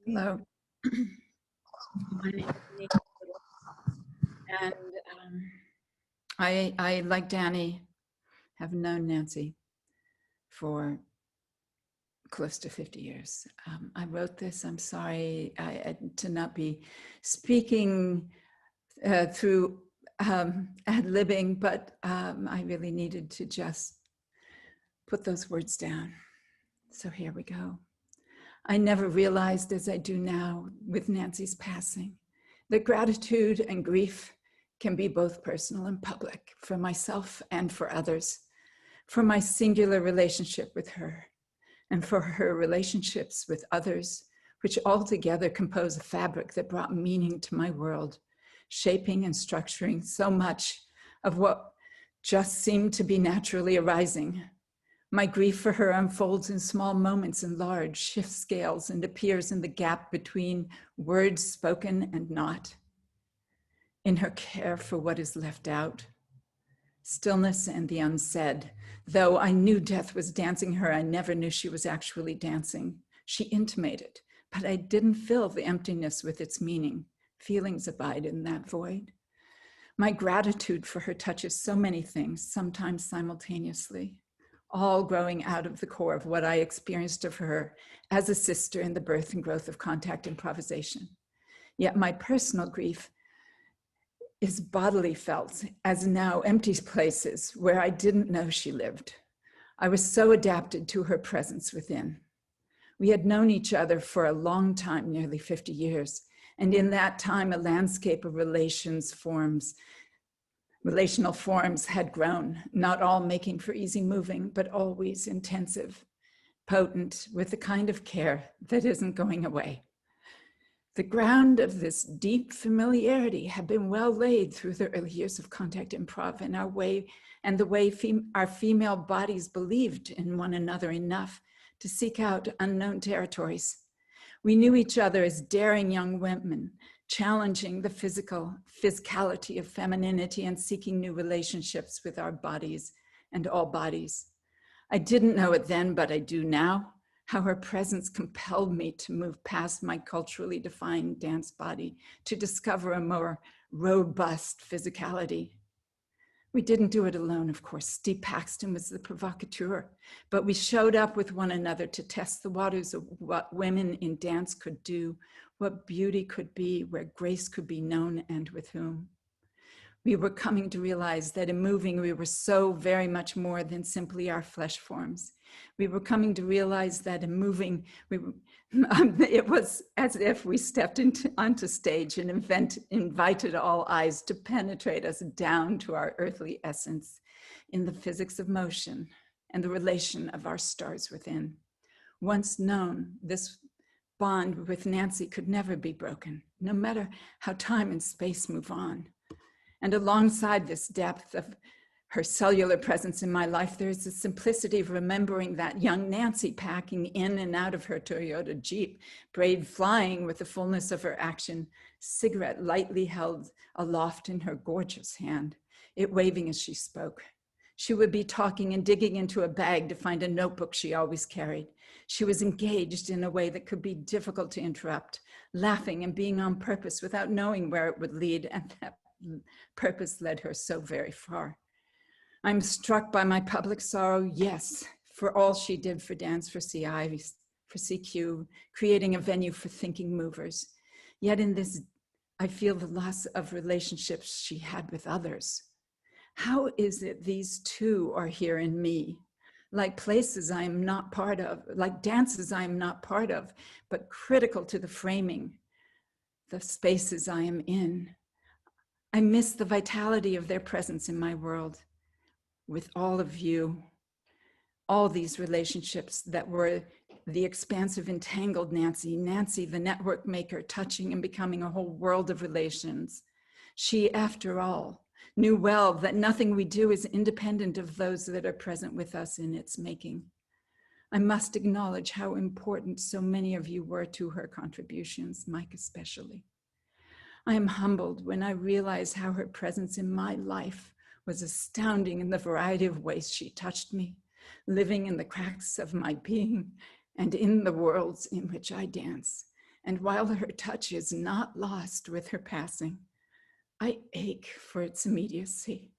Speaker 14: Hello. My name is Nita, and I, like Danny, have known Nancy for close to 50 years. I wrote this. I'm sorry to not be speaking through ad-libbing, but I really needed to just put those words down. So here we go. I never realized, as I do now with Nancy's passing, that gratitude and grief can be both personal and public, for myself and for others, for my singular relationship with her, and for her relationships with others, which altogether compose a fabric that brought meaning to my world, shaping and structuring so much of what just seemed to be naturally arising. My grief for her unfolds in small moments and large, shifts scales, and appears in the gap between words spoken and not. In her care for what is left out, stillness and the unsaid. Though I knew death was dancing her, I never knew she was actually dancing. She intimated, but I didn't fill the emptiness with its meaning. Feelings abide in that void. My gratitude for her touches so many things, sometimes simultaneously, all growing out of the core of what I experienced of her as a sister in the birth and growth of contact improvisation. Yet my personal grief is bodily felt as now empty places where I didn't know she lived. I was so adapted to her presence within. We had known each other for a long time, nearly 50 years, and in that time a landscape of relational forms had grown, not all making for easy moving, but always intensive, potent, with the kind of care that isn't going away. The ground of this deep familiarity had been well laid through the early years of contact improv and the way our female bodies believed in one another enough to seek out unknown territories. We knew each other as daring young women, challenging the physicality of femininity and seeking new relationships with our bodies and all bodies. I didn't know it then, but I do now, how her presence compelled me to move past my culturally defined dance body to discover a more robust physicality. We didn't do it alone, of course. Steve Paxton was the provocateur, but we showed up with one another to test the waters of what women in dance could do, what beauty could be, where grace could be known, and with whom. We were coming to realize that in moving, we were so very much more than simply our flesh forms. We were coming to realize that in moving, it was as if we stepped onto stage and invited all eyes to penetrate us down to our earthly essence in the physics of motion and the relation of our stars within. Once known, this bond with Nancy could never be broken, no matter how time and space move on. And alongside this depth of her cellular presence in my life, there is a simplicity of remembering that young Nancy packing in and out of her Toyota Jeep, brave flying with the fullness of her action, cigarette lightly held aloft in her gorgeous hand, it waving as she spoke. She would be talking and digging into a bag to find a notebook she always carried. She was engaged in a way that could be difficult to interrupt, laughing and being on purpose without knowing where it would lead, and that purpose led her so very far. I'm struck by my public sorrow, yes, for all she did for dance, for CI, for CQ, creating a venue for thinking movers. Yet in this, I feel the loss of relationships she had with others. How is it these two are here in me? Like places I am not part of, like dances I am not part of, but critical to the framing, the spaces I am in. I miss the vitality of their presence in my world with all of you, all these relationships that were the expansive, entangled Nancy, the network maker, touching and becoming a whole world of relations. She, after all, knew well that nothing we do is independent of those that are present with us in its making. I must acknowledge how important so many of you were to her contributions, Mike especially. I am humbled when I realize how her presence in my life was astounding in the variety of ways she touched me, living in the cracks of my being and in the worlds in which I dance, And while her touch is not lost with her passing, I ache for its immediacy.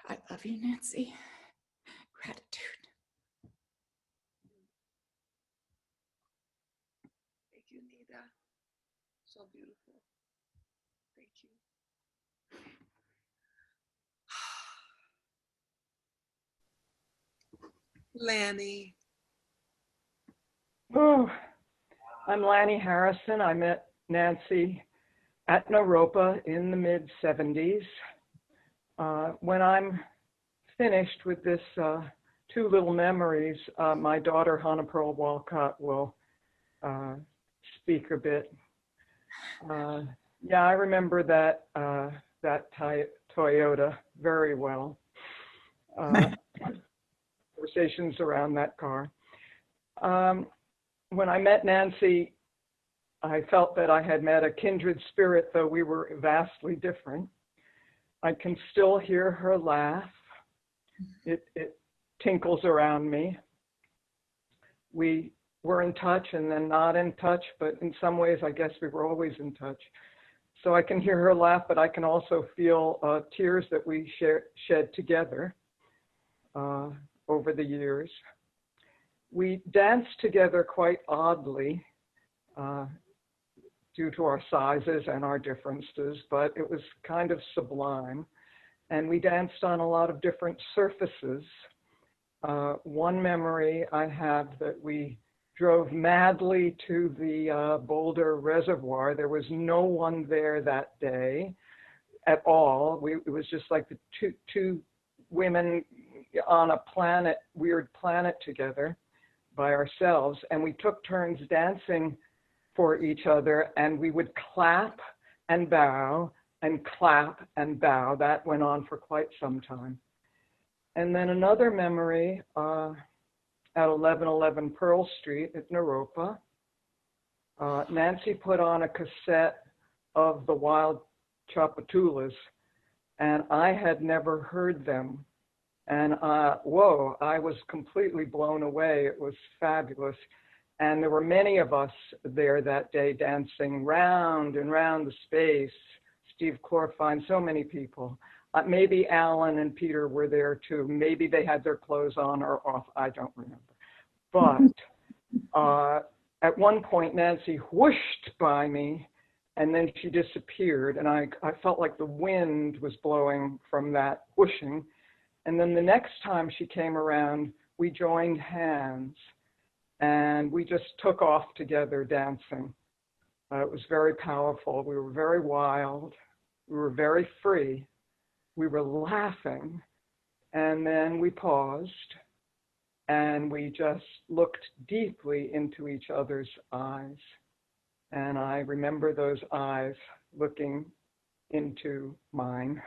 Speaker 14: I love you, Nancy. Gratitude.
Speaker 1: Thank you, Nita. So beautiful. Thank you. Lanny.
Speaker 15: Oh, I'm Lanny Harrison. I met Nancy at Naropa in the mid-70s. When I'm finished with this two little memories, my daughter Hannah Pearl Walcott will speak a bit. Yeah, I remember that Toyota very well. Conversations around that car. When I met Nancy, I felt that I had met a kindred spirit, though we were vastly different. I can still hear her laugh. It tinkles around me. We were in touch and then not in touch, but in some ways, I guess we were always in touch. So I can hear her laugh, but I can also feel tears that we shed together over the years. We danced together quite oddly due to our sizes and our differences, but it was kind of sublime. And we danced on a lot of different surfaces. One memory I have that we drove madly to the Boulder Reservoir. There was no one there that day at all. It was just like the two women on a weird planet together by ourselves. And we took turns dancing for each other, and we would clap and bow and clap and bow. That went on for quite some time. And then another memory at 1111 Pearl Street at Naropa. Nancy put on a cassette of the Wild Chapatulas, and I had never heard them. And whoa, I was completely blown away. It was fabulous. And there were many of us there that day dancing round and round the space. Steve Clorfeine, so many people. Maybe Alan and Peter were there too. Maybe they had their clothes on or off. I don't remember. But at one point, Nancy whooshed by me, and then she disappeared. And I felt like the wind was blowing from that whooshing. And then the next time she came around, we joined hands, and we just took off together dancing. It was very powerful. We were very wild. We were very free. We were laughing, and then we paused, and we just looked deeply into each other's eyes. And I remember those eyes looking into mine.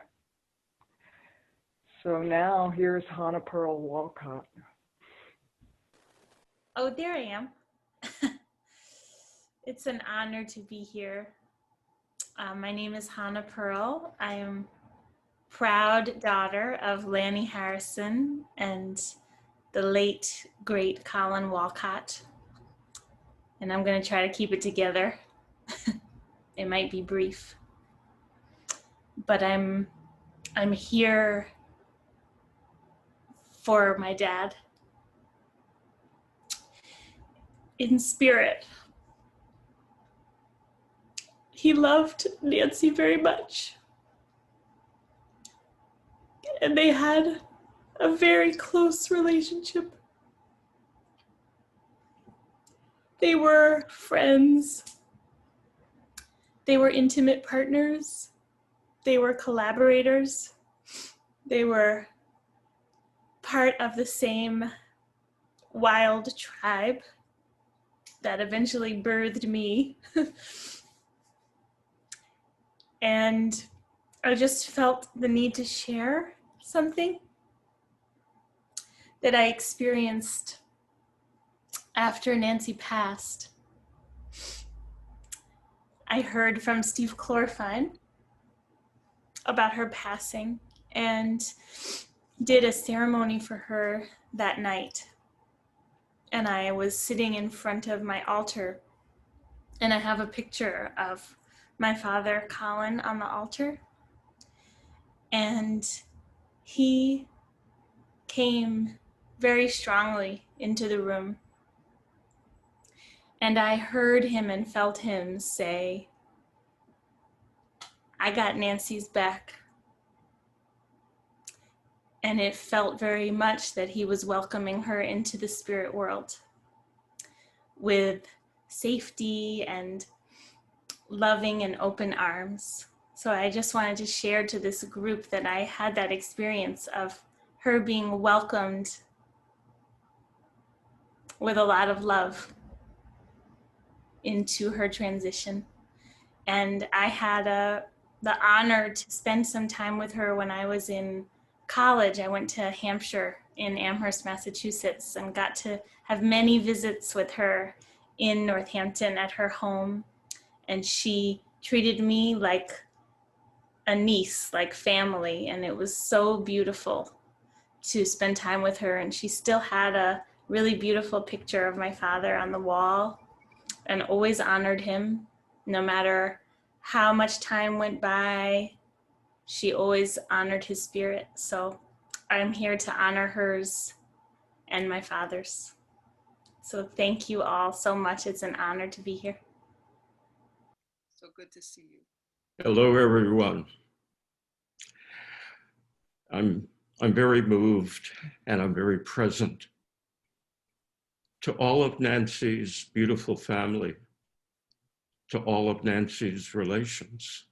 Speaker 15: So now here's Hannah Pearl Walcott.
Speaker 16: Oh, there I am. It's an honor to be here. My name is Hannah Pearl. I am proud daughter of Lanny Harrison and the late, great Colin Walcott. And I'm going to try to keep it together. It might be brief. But I'm here for my dad. In spirit. He loved Nancy very much. And they had a very close relationship. They were friends. They were intimate partners. They were collaborators. They were part of the same wild tribe that eventually birthed me. And I just felt the need to share something that I experienced after Nancy passed. I heard from Steve Clorfeine about her passing and did a ceremony for her that night. And I was sitting in front of my altar And I have a picture of my father, Colin, on the altar. And he came very strongly into the room. And I heard him and felt him say, "I got Nancy's back." And it felt very much that he was welcoming her into the spirit world with safety and loving and open arms. So I just wanted to share to this group that I had that experience of her being welcomed with a lot of love into her transition. And I had the honor to spend some time with her when I was in college. I went to Hampshire in Amherst, Massachusetts, and got to have many visits with her in Northampton at her home. And she treated me like a niece, like family. And it was so beautiful to spend time with her. And she still had a really beautiful picture of my father on the wall, and always honored him no matter how much time went by. She always honored his spirit. So I'm here to honor hers and my father's. So thank you all so much. It's an honor to be here.
Speaker 1: So good to see you.
Speaker 17: Hello, everyone. I'm very moved and I'm very present to all of Nancy's beautiful family, to all of Nancy's relations.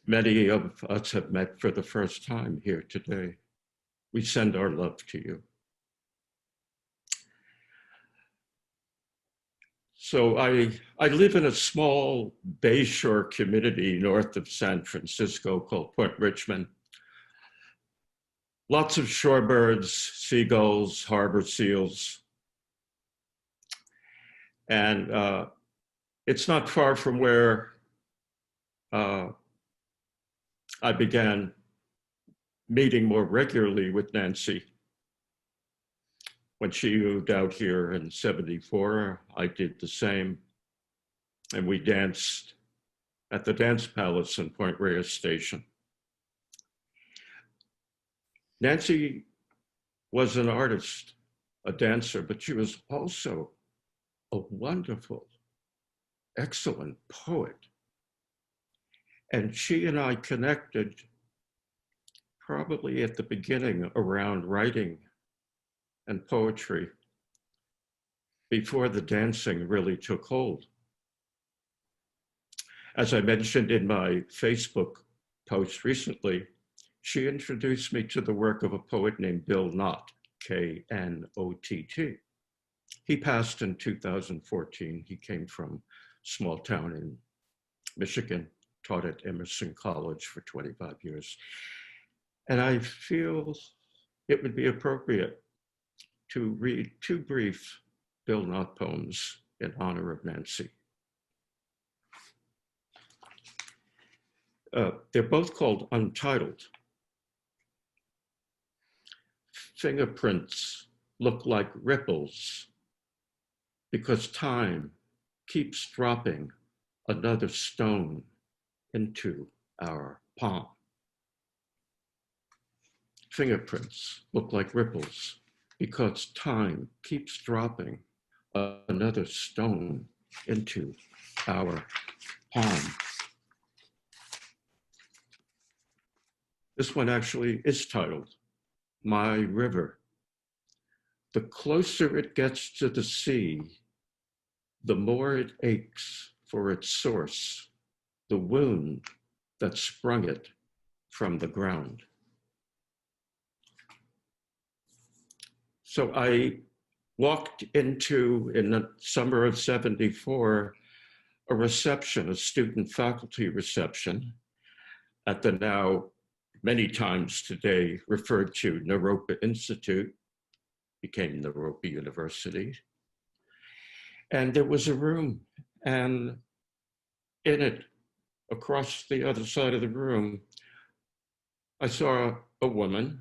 Speaker 17: Many of us have met for the first time here today. We send our love to you. So I live in a small bayshore community north of San Francisco called Point Richmond. Lots of shorebirds, seagulls, harbor seals. And it's not far from where I began meeting more regularly with Nancy. When she moved out here in '74, I did the same. And we danced at the Dance Palace in Point Reyes Station. Nancy was an artist, a dancer, but she was also a wonderful, excellent poet. And she and I connected probably at the beginning around writing and poetry before the dancing really took hold. As I mentioned in my Facebook post recently, she introduced me to the work of a poet named Bill Knott, K-N-O-T-T. He passed in 2014. He came from a small town in Michigan, taught at Emerson College for 25 years. And I feel it would be appropriate to read two brief Bill Knott poems in honor of Nancy. They're both called Untitled. Fingerprints look like ripples because time keeps dropping another stone into our palm. Fingerprints look like ripples because time keeps dropping another stone into our palm. This one actually is titled My River. The closer it gets to the sea, the more it aches for its source, the wound that sprung it from the ground. So I walked into, in the summer of '74, a reception, a student faculty reception at the now many times today referred to Naropa Institute, became Naropa University. And there was a room, and in it, across the other side of the room, I saw a woman,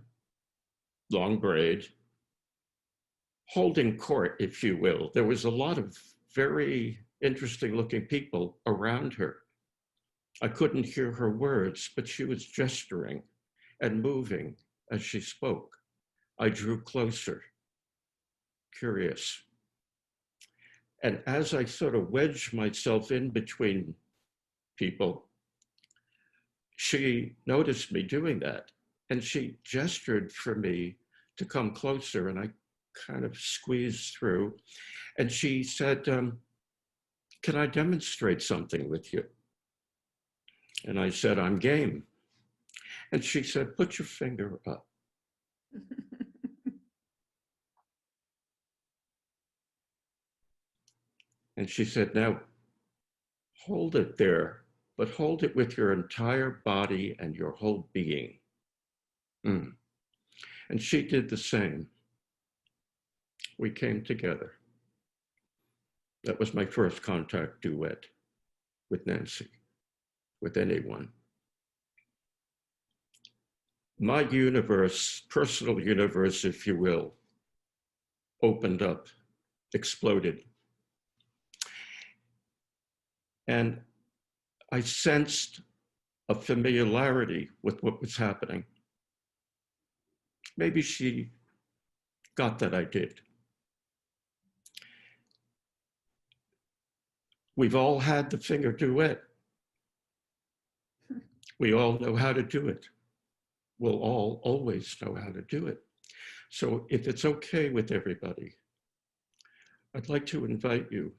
Speaker 17: long braid, holding court, if you will. There was a lot of very interesting looking people around her. I couldn't hear her words, but she was gesturing and moving as she spoke. I drew closer, curious. And as I sort of wedged myself in between people, she noticed me doing that. And she gestured for me to come closer, and I kind of squeezed through. And she said, can I demonstrate something with you? And I said, I'm game. And she said, put your finger up. And she said, now hold it there, but hold it with your entire body and your whole being. And she did the same. We came together. That was my first contact duet with Nancy, with anyone. My universe, personal universe, if you will, opened up, exploded. And I sensed a familiarity with what was happening. Maybe she got that I did. We've all had the finger duet. We all know how to do it. We'll all always know how to do it. So if it's okay with everybody, I'd like to invite you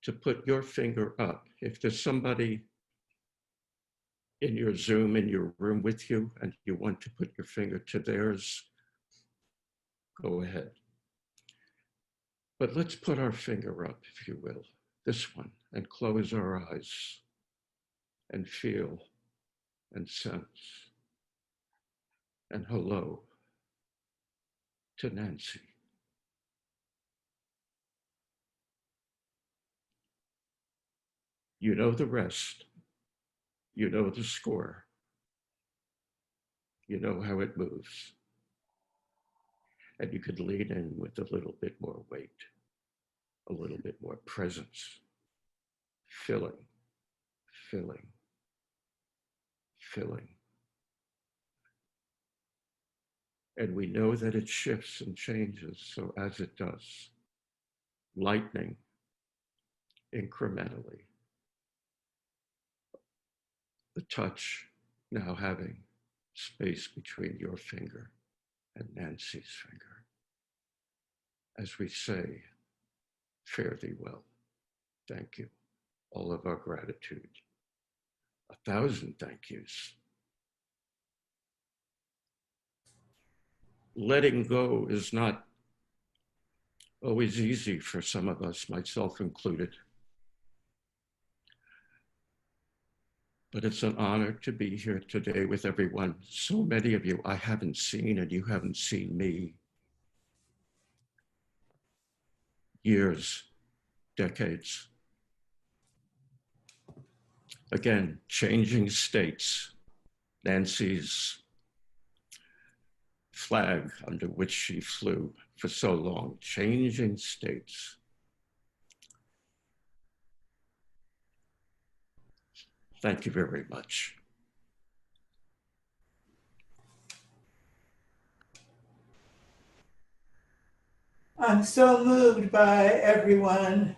Speaker 17: to put your finger up. If there's somebody in your Zoom, in your room with you, and you want to put your finger to theirs, go ahead. But let's put our finger up, if you will, this one, and close our eyes and feel and sense. And hello to Nancy. You know the rest. You know the score. You know how it moves. And you could lean in with a little bit more weight, a little bit more presence, filling, filling, filling. And we know that it shifts and changes, so as it does, lightening incrementally. The touch now having space between your finger and Nancy's finger. As we say, fare thee well. Thank you. All of our gratitude. 1,000 thank yous. Letting go is not always easy for some of us, myself included. But it's an honor to be here today with everyone. So many of you I haven't seen, and you haven't seen me. Years, decades. Again, changing states. Nancy's flag under which she flew for so long, changing states. Thank you very much.
Speaker 18: I'm so moved by everyone.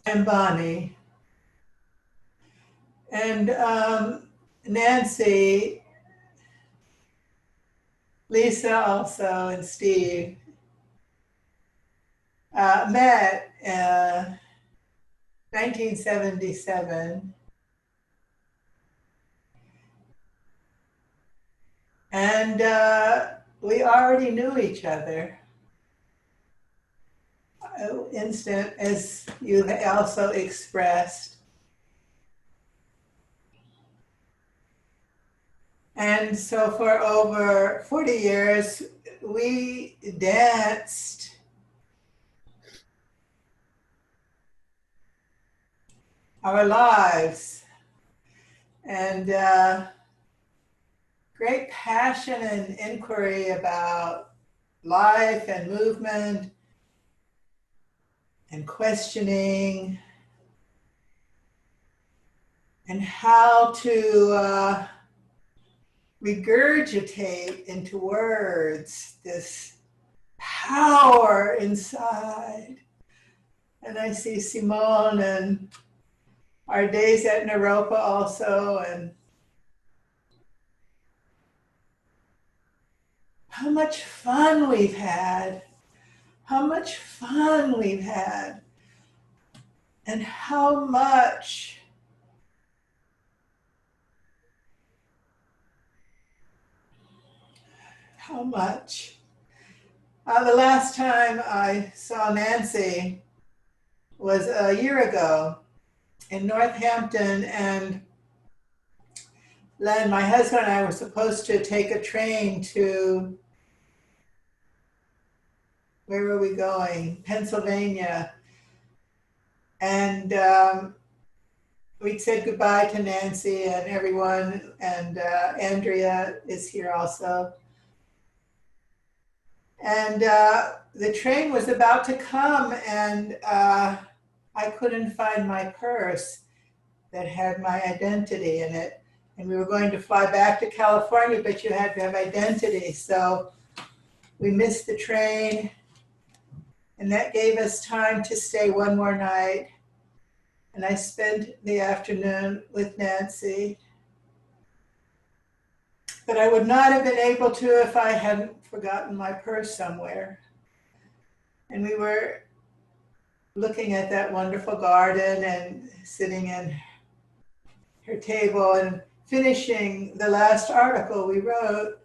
Speaker 18: And Bonnie. And Nancy, Lisa also, and Steve met 1977. And we already knew each other. Instant, as you also expressed. And so for over 40 years, we danced our lives. And great passion and inquiry about life and movement and questioning and how to regurgitate into words this power inside. And I see Simone and our days at Naropa also, and how much fun we've had, how much fun we've had, and how much the last time I saw Nancy was a year ago in Northampton, and Len, my husband and I were supposed to take a train to, where were we going? Pennsylvania. And we'd said goodbye to Nancy and everyone, and Andrea is here also. And the train was about to come, and I couldn't find my purse that had my identity in it. And we were going to fly back to California, but you had to have identity. So we missed the train, and that gave us time to stay one more night. And I spent the afternoon with Nancy. But I would not have been able to if I hadn't forgotten my purse somewhere. And we were looking at that wonderful garden and sitting in her table and finishing the last article we wrote.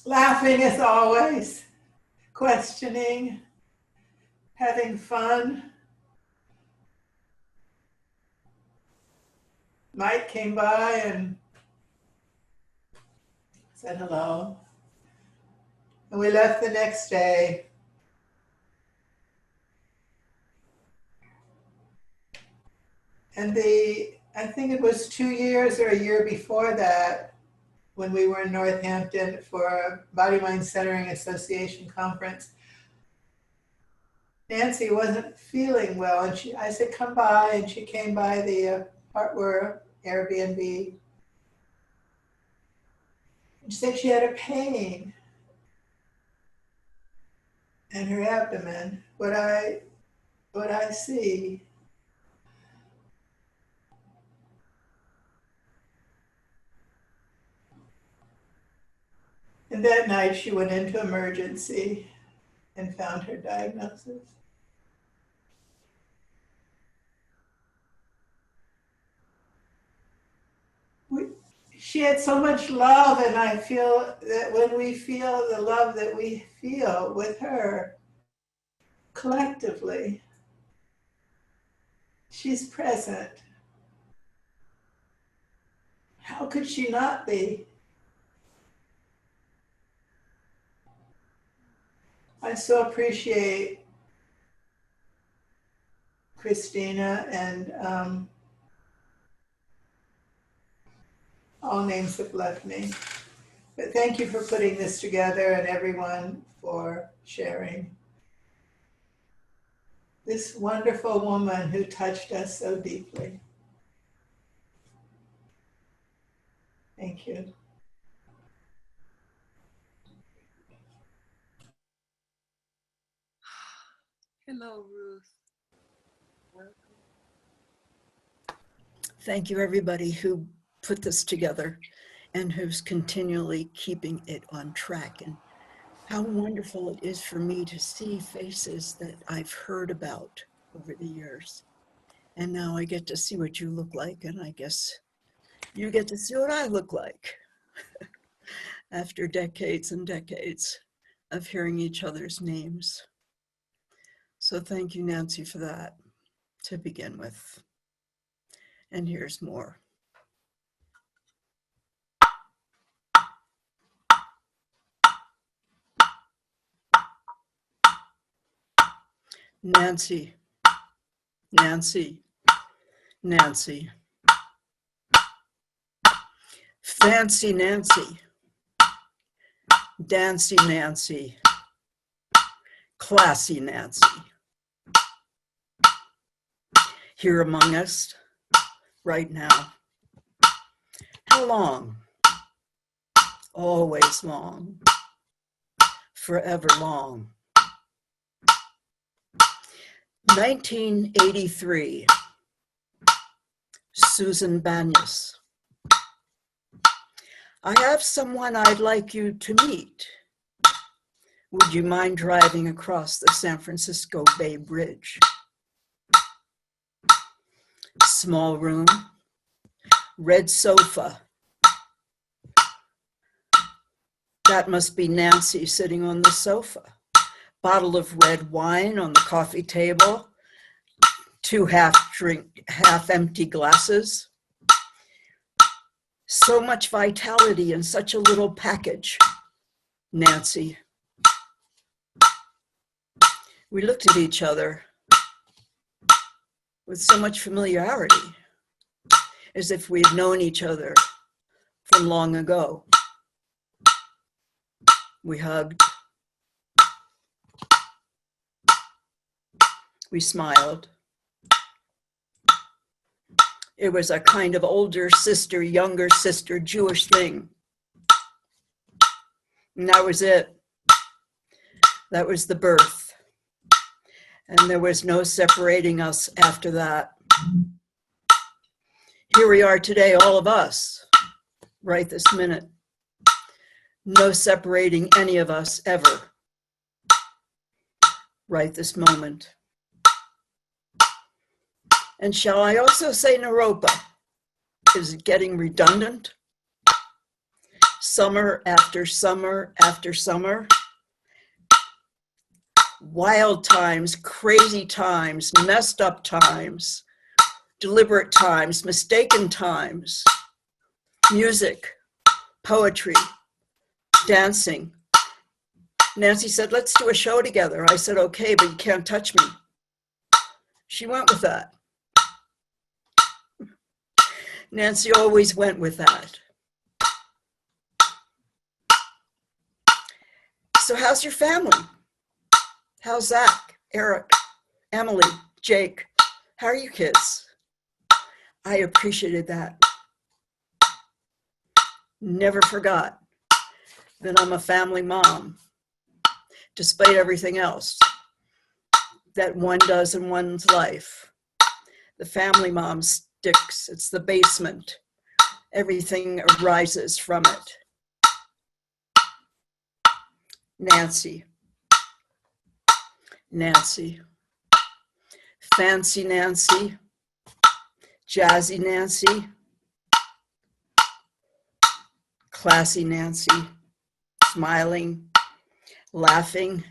Speaker 18: Laughing as always, questioning, having fun. Mike came by and said hello. And we left the next day. And I think it was 2 years or a year before that, when we were in Northampton for a Body Mind Centering Association conference, Nancy wasn't feeling well, and I said, come by, and she came by the part where Airbnb. And she said she had a pain in her abdomen. What I see. And that night she went into emergency and found her diagnosis. She had so much love, and I feel that when we feel the love that we feel with her collectively, she's present. How could she not be? I so appreciate Christina, and all names have left me. But thank you for putting this together, and everyone for sharing. This wonderful woman who touched us so deeply. Thank you.
Speaker 1: Hello, Ruth. Welcome.
Speaker 19: Thank you, everybody who put this together and who's continually keeping it on track. And how wonderful it is for me to see faces that I've heard about over the years. And now I get to see what you look like, and I guess you get to see what I look like after decades and decades of hearing each other's names. So thank you, Nancy, for that to begin with. And here's more. Nancy, Nancy, Nancy. Fancy Nancy, Dancy Nancy, Classy Nancy. Here among us right now. How long? Always long, forever long. 1983, Susan Banyas. I have someone I'd like you to meet. Would you mind driving across the San Francisco Bay Bridge? Small room, red sofa. That must be Nancy sitting on the sofa. Bottle of red wine on the coffee table, 2 half-empty glasses. So much vitality in such a little package, Nancy. We looked at each other with so much familiarity, as if we had known each other from long ago. We hugged. We smiled. It was a kind of older sister, younger sister, Jewish thing. And that was it. That was the birth. And there was no separating us after that. Here we are today, all of us, right this minute. No separating any of us ever, right this moment. And shall I also say Naropa? Is it getting redundant? Summer after summer after summer. Wild times, crazy times, messed up times, deliberate times, mistaken times. Music, poetry, dancing. Nancy said, let's do a show together. I said, okay, but you can't touch me. She went with that. Nancy always went with that. So how's your family? How's Zach, Eric, Emily, Jake? How are you kids? I appreciated that. Never forgot that I'm a family mom, despite everything else that one does in one's life. The family mom sticks, it's the basement. Everything arises from it. Nancy, Nancy, fancy Nancy, jazzy Nancy, classy Nancy, smiling, laughing,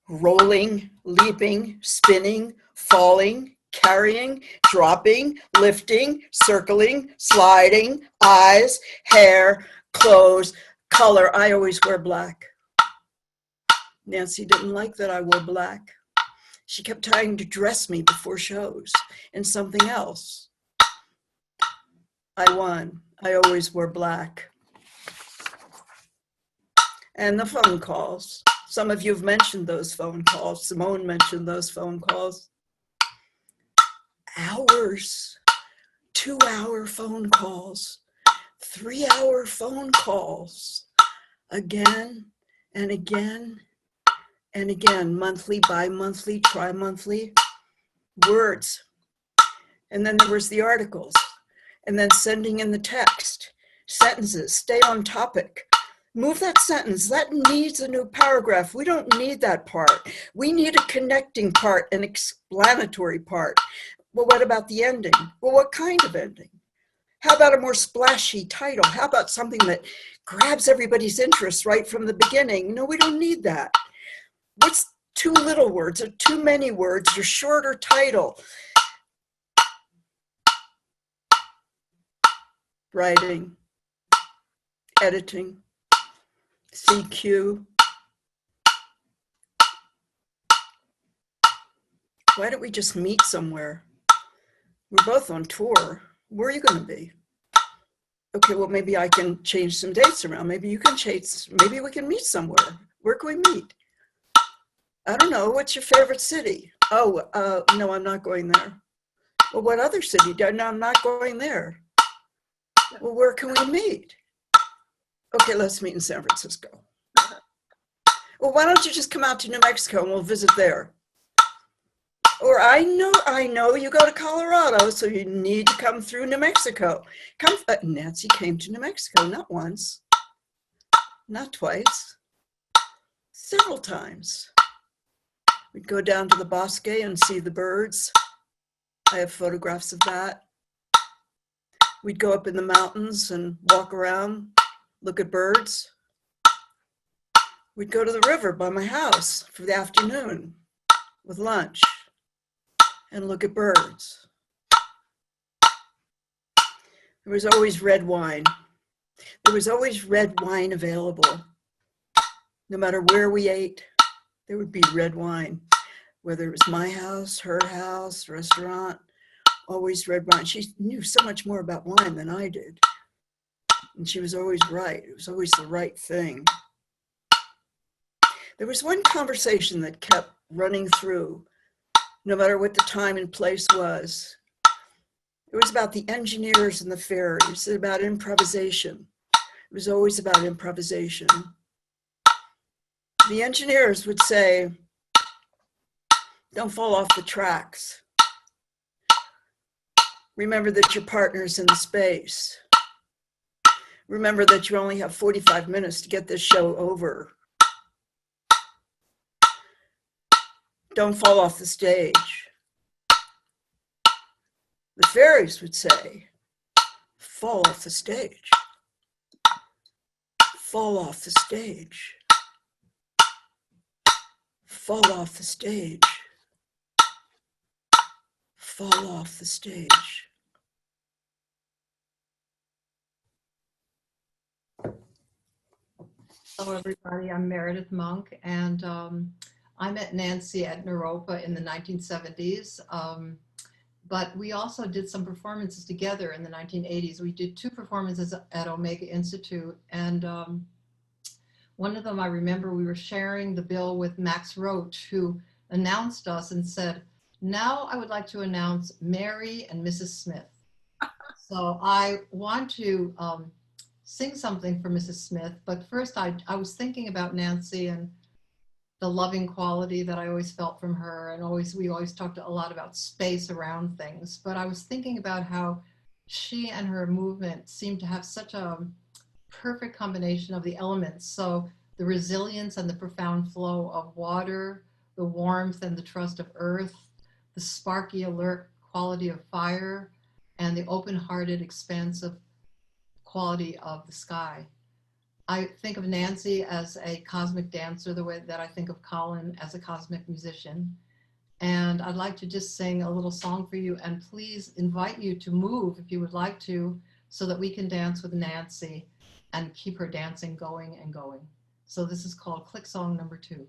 Speaker 19: rolling, leaping, spinning, falling, carrying, dropping, lifting, circling, sliding, eyes, hair, clothes, color. I always wear black. Nancy didn't like that I wore black. She kept trying to dress me before shows in something else. I won. I always wore black. And the phone calls. Some of you have mentioned those phone calls. Simone mentioned those phone calls. Hours, 2-hour phone calls, 3-hour phone calls, again and again and again, monthly, bi-monthly, tri-monthly, words. And then there was the articles, and then sending in the text, sentences, stay on topic. Move that sentence, that needs a new paragraph. We don't need that part. We need a connecting part, an explanatory part. Well, what about the ending? Well, what kind of ending? How about a more splashy title? How about something that grabs everybody's interest right from the beginning? No, we don't need that. What's too little words or too many words or shorter title? Writing, editing, CQ. Why don't we just meet somewhere? We're both on tour. Where are you going to be? Okay, well, maybe I can change some dates around. Maybe you can change, maybe we can meet somewhere. Where can we meet? I don't know. What's your favorite city? Oh, no, I'm not going there. Well, what other city? No, I'm not going there. Well, where can we meet? Okay, let's meet in San Francisco. Well, why don't you just come out to New Mexico and we'll visit there? Or I know you go to Colorado, so you need to come through New Mexico. Nancy came to New Mexico, not once, not twice, several times. We'd go down to the bosque and see the birds. I have photographs of that. We'd go up in the mountains and walk around, look at birds. We'd go to the river by my house for the afternoon with lunch and look at birds. There was always red wine. There was always red wine available. No matter where we ate, there would be red wine. Whether it was my house, her house, restaurant, always red wine. She knew so much more about wine than I did. And she was always right. It was always the right thing. There was one conversation that kept running through, no matter what the time and place was. It was about the engineers and the ferries. It was about improvisation. It was always about improvisation. The engineers would say, don't fall off the tracks. Remember that your partner's in the space. Remember that you only have 45 minutes to get this show over. Don't fall off the stage. The fairies would say, fall off the stage. Fall off the stage. Fall off the stage. Fall off the stage.
Speaker 20: Hello, everybody. I'm Meredith Monk, and I met Nancy at Naropa in the 1970s. But we also did some performances together in the 1980s. We did 2 performances at Omega Institute, and one of them I remember we were sharing the bill with Max Roach, who announced us and said, now I would like to announce Mary and Mrs. Smith. So I want to sing something for Mrs. Smith, but first I was thinking about Nancy and the loving quality that I always felt from her, and we always talked a lot about space around things, but I was thinking about how she and her movement seemed to have such a perfect combination of the elements. So the resilience and the profound flow of water, the warmth and the trust of earth, the sparky, alert quality of fire, and the open-hearted, expansive quality of the sky. I think of Nancy as a cosmic dancer the way that I think of Colin as a cosmic musician. And I'd like to just sing a little song for you, and please invite you to move if you would like to, so that we can dance with Nancy and keep her dancing going and going. So this is called Click Song number 2.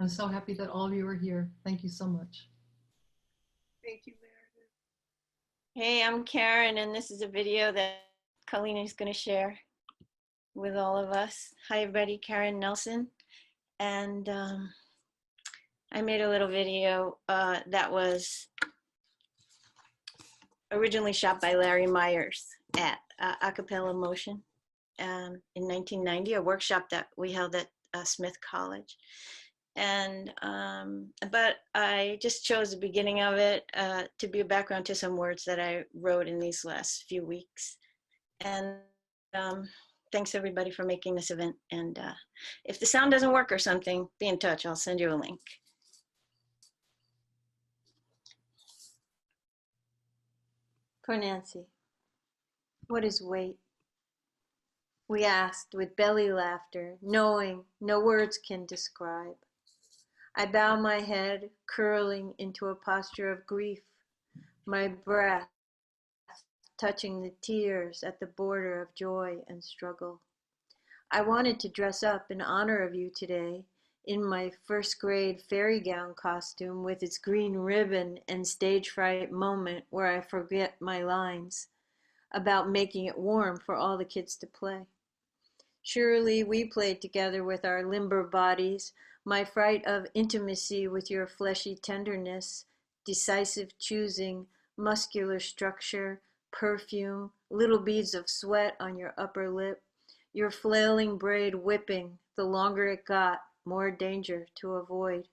Speaker 20: I'm so happy that all of you are here. Thank you so much.
Speaker 1: Thank you, Meredith.
Speaker 21: Hey, I'm Karen, and this is a video that Colleen is going to share with all of us. Hi, everybody. Karen Nelson. And I made a little video that was originally shot by Larry Myers at Acapella Motion in 1990, a workshop that we held at Smith College. And but I just chose the beginning of it to be a background to some words that I wrote in these last few weeks. And thanks everybody for making this event. And if the sound doesn't work or something, be in touch. I'll send you a link. For Nancy, what is weight? We asked with belly laughter, knowing no words can describe. I bow my head, curling into a posture of grief, my breath touching the tears at the border of joy and struggle. I wanted to dress up in honor of you today in my first grade fairy gown costume with its green ribbon and stage fright moment where I forget my lines about making it warm for all the kids to play. Surely we played together with our limber bodies, my fright of intimacy with your fleshy tenderness, decisive choosing, muscular structure, perfume, little beads of sweat on your upper lip, your flailing braid whipping, the longer it got, more danger to avoid.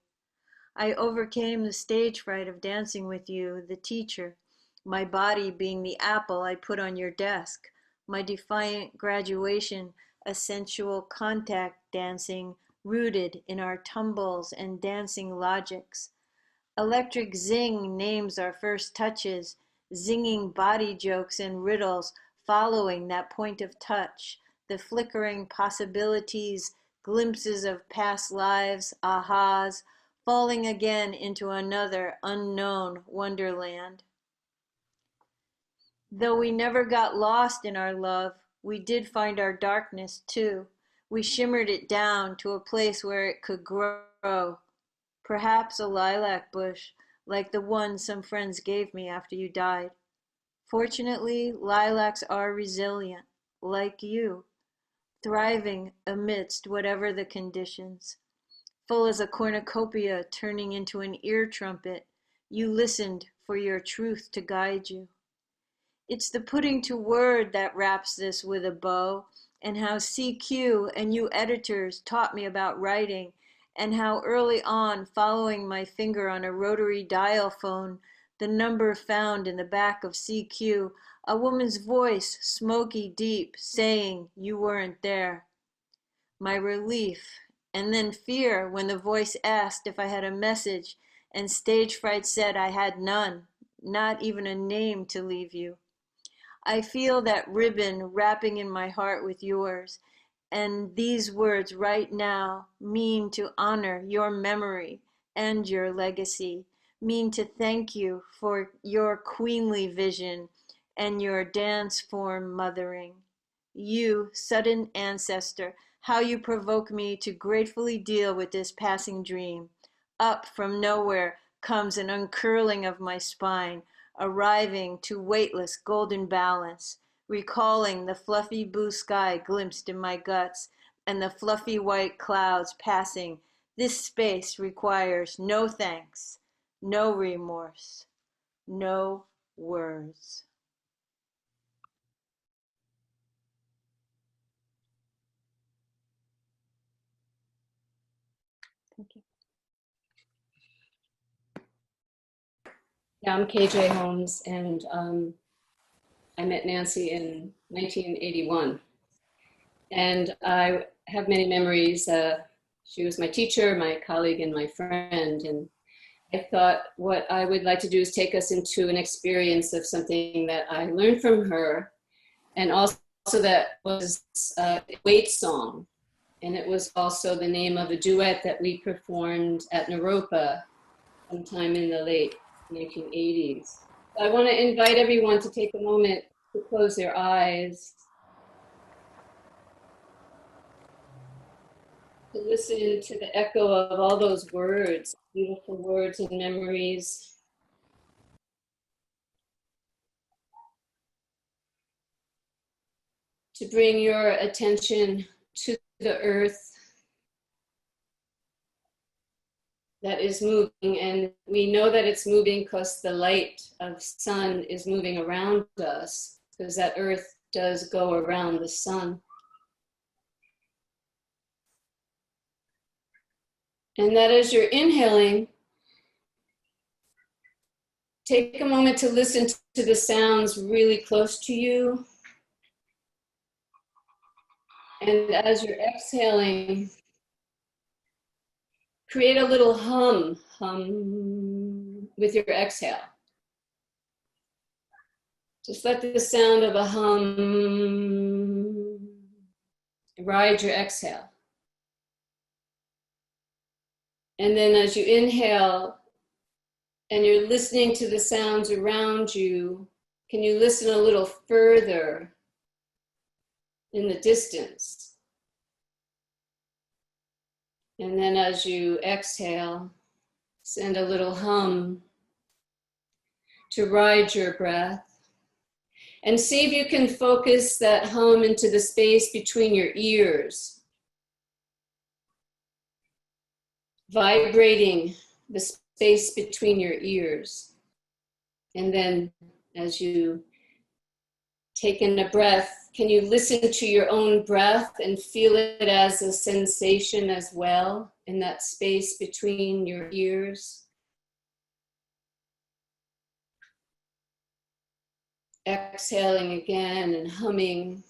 Speaker 21: I overcame the stage fright of dancing with you, the teacher, my body being the apple I put on your desk, my defiant graduation, a sensual contact dancing rooted in our tumbles and dancing logics. Electric zing names our first touches, zinging body jokes and riddles following that point of touch, the flickering possibilities, glimpses of past lives, ahas, falling again into another unknown wonderland. Though we never got lost in our love, we did find our darkness too. We shimmered it down to a place where it could grow. Perhaps a lilac bush, like the one some friends gave me after you died. Fortunately, lilacs are resilient, like you, thriving amidst whatever the conditions. Full as a cornucopia turning into an ear trumpet, you listened for your truth to guide you. It's the putting to word that wraps this with a bow, and how CQ and you editors taught me about writing, and how early on, following my finger on a rotary dial phone, the number found in the back of CQ, a woman's voice, smoky deep, saying you weren't there. My relief, and then fear when the voice asked if I had a message, and stage fright said I had none, not even a name to leave you. I feel that ribbon wrapping in my heart with yours, and these words right now mean to honor your memory and your legacy, mean to thank you for your queenly vision and your dance form mothering. You, sudden ancestor, how you provoke me to gratefully deal with this passing dream. Up from nowhere comes an uncurling of my spine, arriving to weightless golden balance, recalling the fluffy blue sky glimpsed in my guts and the fluffy white clouds passing. This space requires no thanks, no remorse, no words. Thank you.
Speaker 22: Yeah, I'm KJ Holmes, and I met Nancy in 1981. And I have many memories. She was my teacher, my colleague, and my friend. And I thought what I would like to do is take us into an experience of something that I learned from her, and also that was a Wait song. And it was also the name of a duet that we performed at Naropa sometime in the late 1980s. I want to invite everyone to take a moment to close their eyes. to listen to the echo of all those words, beautiful words and memories. To bring your attention to the earth that is moving, and we know that it's moving because the light of sun is moving around us, because that earth does go around the sun. And that as you're inhaling, take a moment to listen to the sounds really close to you. And as you're exhaling, create a little hum with your exhale. Just let the sound of a hum ride your exhale. And then as you inhale and you're listening to the sounds around you, can you listen a little further in the distance? And then as you exhale, send a little hum to ride your breath. And see if you can focus that hum into the space between your ears, vibrating the space between your ears. And then as you take in a breath, can you listen to your own breath and feel it as a sensation as well in that space between your ears? Exhaling again and humming.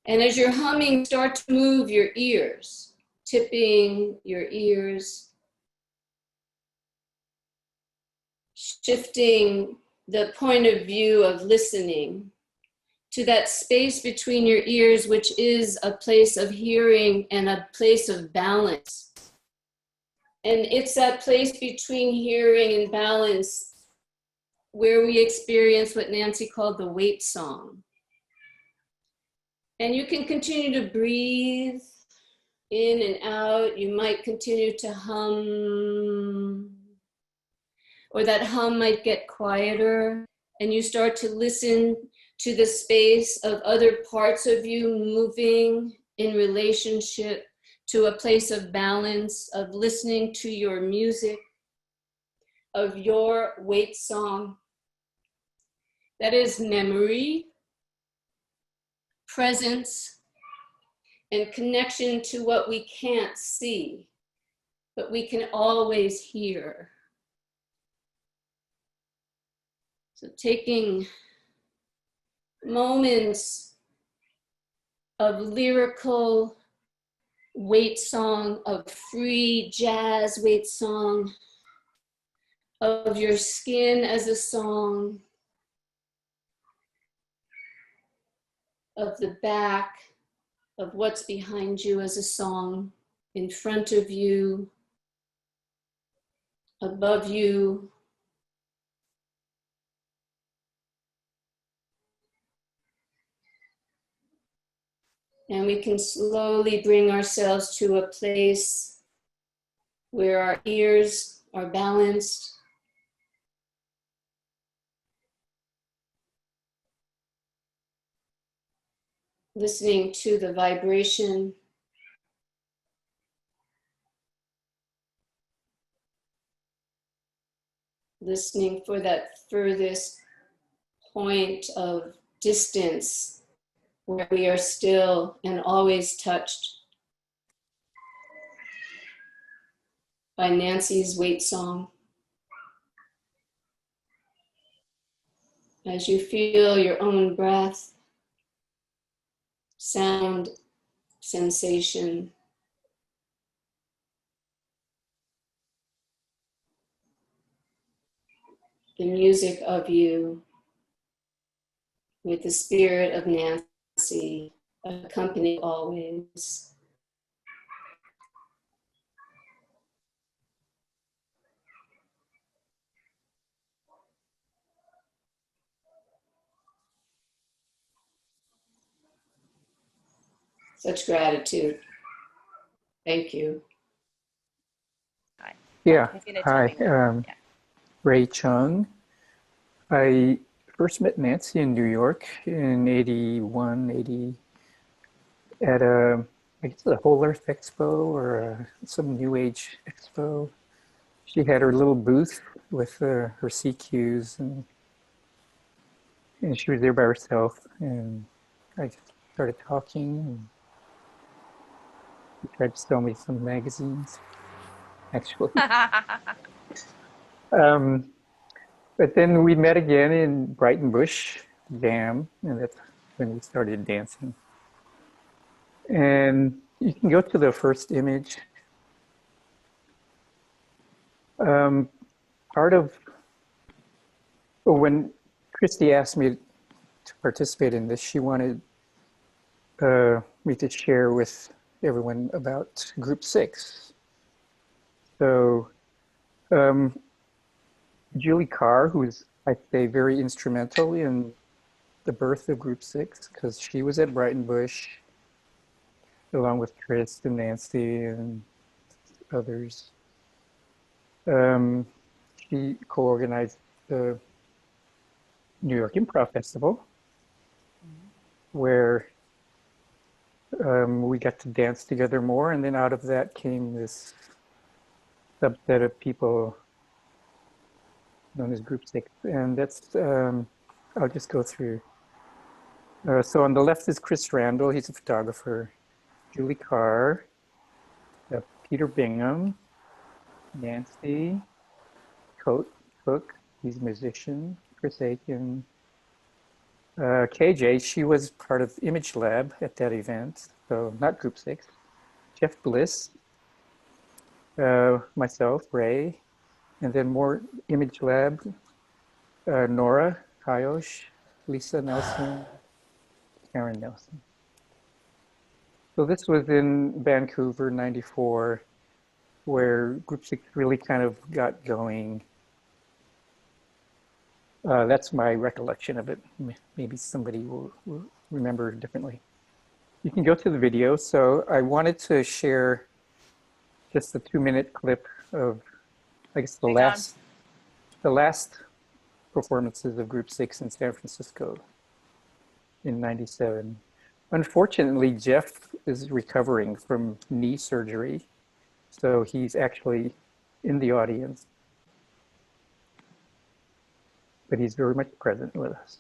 Speaker 22: And as you're humming, start to move your ears, tipping your ears, shifting the point of view of listening to that space between your ears, which is a place of hearing and a place of balance. And it's that place between hearing and balance where we experience what Nancy called the wait song. And you can continue to breathe in and out. You might continue to hum, or that hum might get quieter, and you start to listen to the space of other parts of you moving in relationship to a place of balance, of listening to your music, of your wait song. That is memory, presence, and connection to what we can't see, but we can always hear. So taking moments of lyrical wait song, of free jazz wait song, of your skin as a song, of the back, of what's behind you as a song, in front of you, above you. And we can slowly bring ourselves to a place where our ears are balanced. Listening to the vibration. Listening for that furthest point of distance where we are still and always touched by Nancy's wait song. As you feel your own breath, sound, sensation, the music of you, with the spirit of Nancy accompanying always. Such gratitude. Thank you.
Speaker 2: Yeah,
Speaker 11: He's gonna tell me
Speaker 2: hi,
Speaker 11: yeah.
Speaker 2: Ray Chung. I first met Nancy in New York in 81, 80, at I guess a Whole Earth Expo or some New Age Expo. She had her little booth with her CQs, and she was there by herself, and I just started talking, and she tried to sell me some magazines, actually. But then we met again in Brighton Bush Jam, and that's when we started dancing. And you can go to the first image. Part of when Christie asked me to participate in this, she wanted me to share with everyone about Group 6. So Julie Carr, who's, I'd say, very instrumental in the birth of Group 6, because she was at Brighton Bush along with Chris and Nancy and others. She co-organized the New York Improv Festival, where we got to dance together more, and then out of that came this subset of people known as Group 6, and that's, I'll just go through. So on the left is Chris Randall, he's a photographer. Julie Carr, Peter Bingham, Nancy, Cook, he's a musician, Chris Aiken, KJ, she was part of Image Lab at that event, so not Group 6. Jeff Bliss, myself, Ray, and then more Image Lab, Nora Kayosh, Lisa Nelson, Karen Nelson. So this was in Vancouver, 94, where Group 6 really kind of got going. That's my recollection of it. Maybe somebody will remember differently. You can go to the video. So I wanted to share just a 2-minute clip of, I guess, the last performances of Group 6 in San Francisco in 97. Unfortunately, Jeff is recovering from knee surgery, so he's actually in the audience, but he's very much present with us.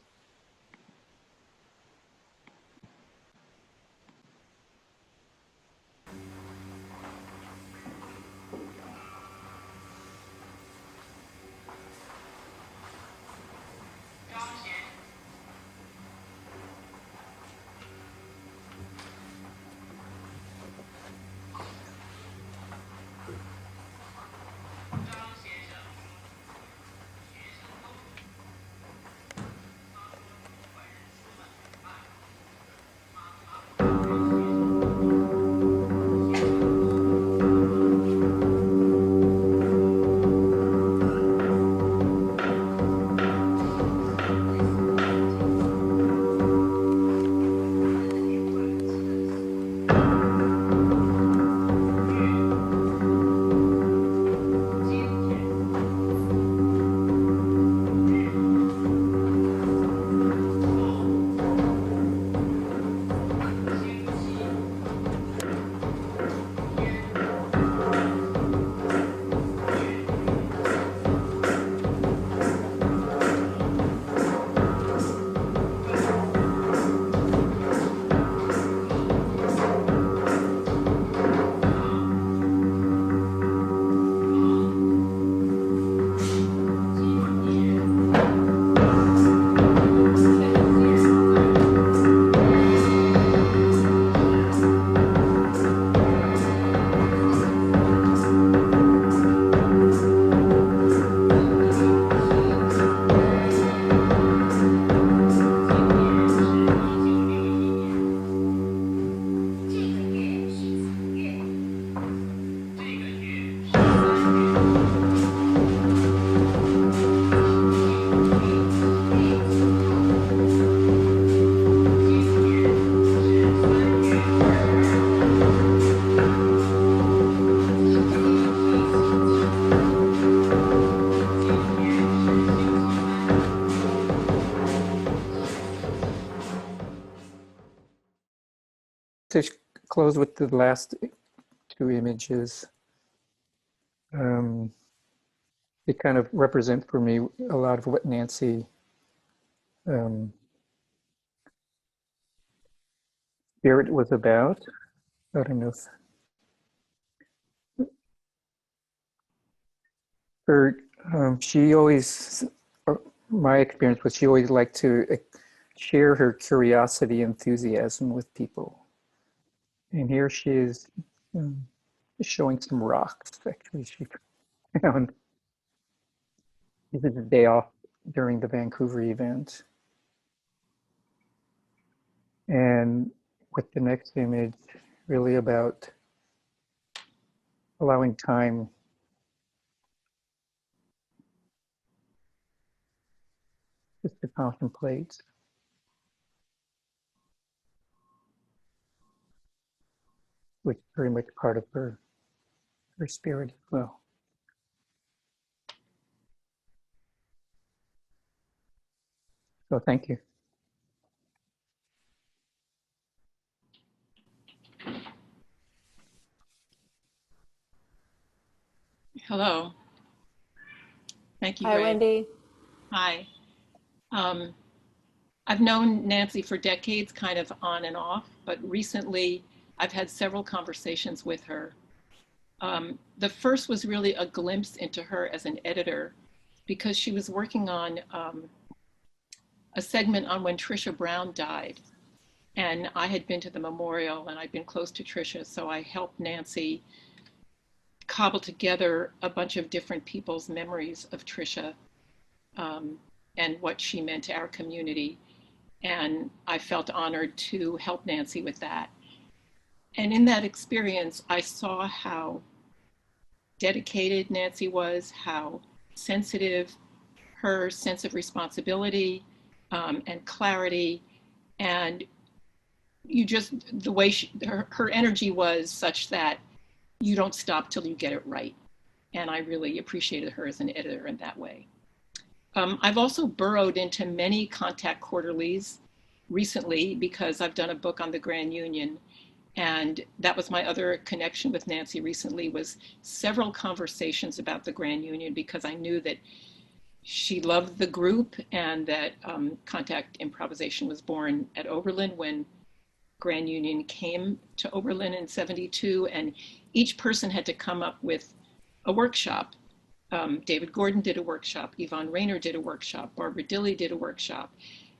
Speaker 2: close with the last two images. They kind of represent for me a lot of what Nancy spirit was about. I don't know if her, she always, my experience was she always liked to share her curiosity, enthusiasm with people. And here she is showing some rocks, actually. She found, this is the day off during the Vancouver event. And with the next image, really about allowing time just to contemplate. Which is very much part of her spirit as well. So thank you.
Speaker 3: Hello. Thank you,
Speaker 11: Hi,
Speaker 3: Ray.
Speaker 11: Wendy.
Speaker 3: Hi. I've known Nancy for decades, kind of on and off, but recently I've had several conversations with her. The first was really a glimpse into her as an editor, because she was working on a segment on when Trisha Brown died. And I had been to the memorial and I'd been close to Trisha, so I helped Nancy cobble together a bunch of different people's memories of Trisha and what she meant to our community. And I felt honored to help Nancy with that. And in that experience, I saw how dedicated Nancy was, how sensitive, her sense of responsibility and clarity, and you just, the way her energy was such that you don't stop till you get it right. And I really appreciated her as an editor in that way. I've also burrowed into many Contact quarterlies recently because I've done a book on the Grand Union. And that was my other connection with Nancy recently, was several conversations about the Grand Union, because I knew that she loved the group and that Contact Improvisation was born at Oberlin when Grand Union came to Oberlin in '72, and each person had to come up with a workshop. David Gordon did a workshop, Yvonne Rainer did a workshop, Barbara Dilley did a workshop,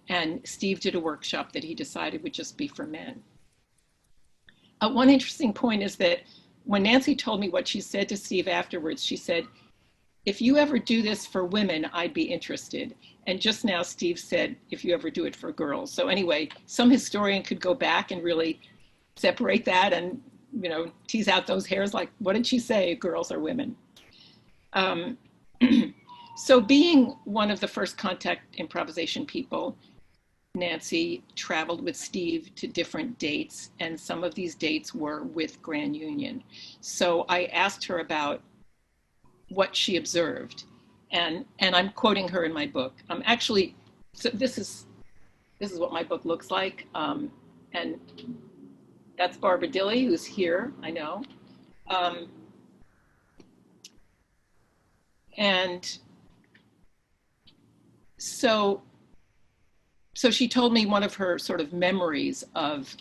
Speaker 3: and Steve did a workshop that he decided would just be for men. One interesting point is that when Nancy told me what she said to Steve afterwards, she said, if you ever do this for women, I'd be interested. And just now Steve said, if you ever do it for girls. So anyway, some historian could go back and really separate that and, you know, tease out those hairs, like, what did she say, girls or women? So being one of the first Contact Improvisation people, Nancy traveled with Steve to different dates, and some of these dates were with Grand Union. So I asked her about what she observed, and I'm quoting her in my book. Actually, so this is what my book looks like, and that's Barbara Dilley, who's here, I know. And so she told me one of her sort of memories of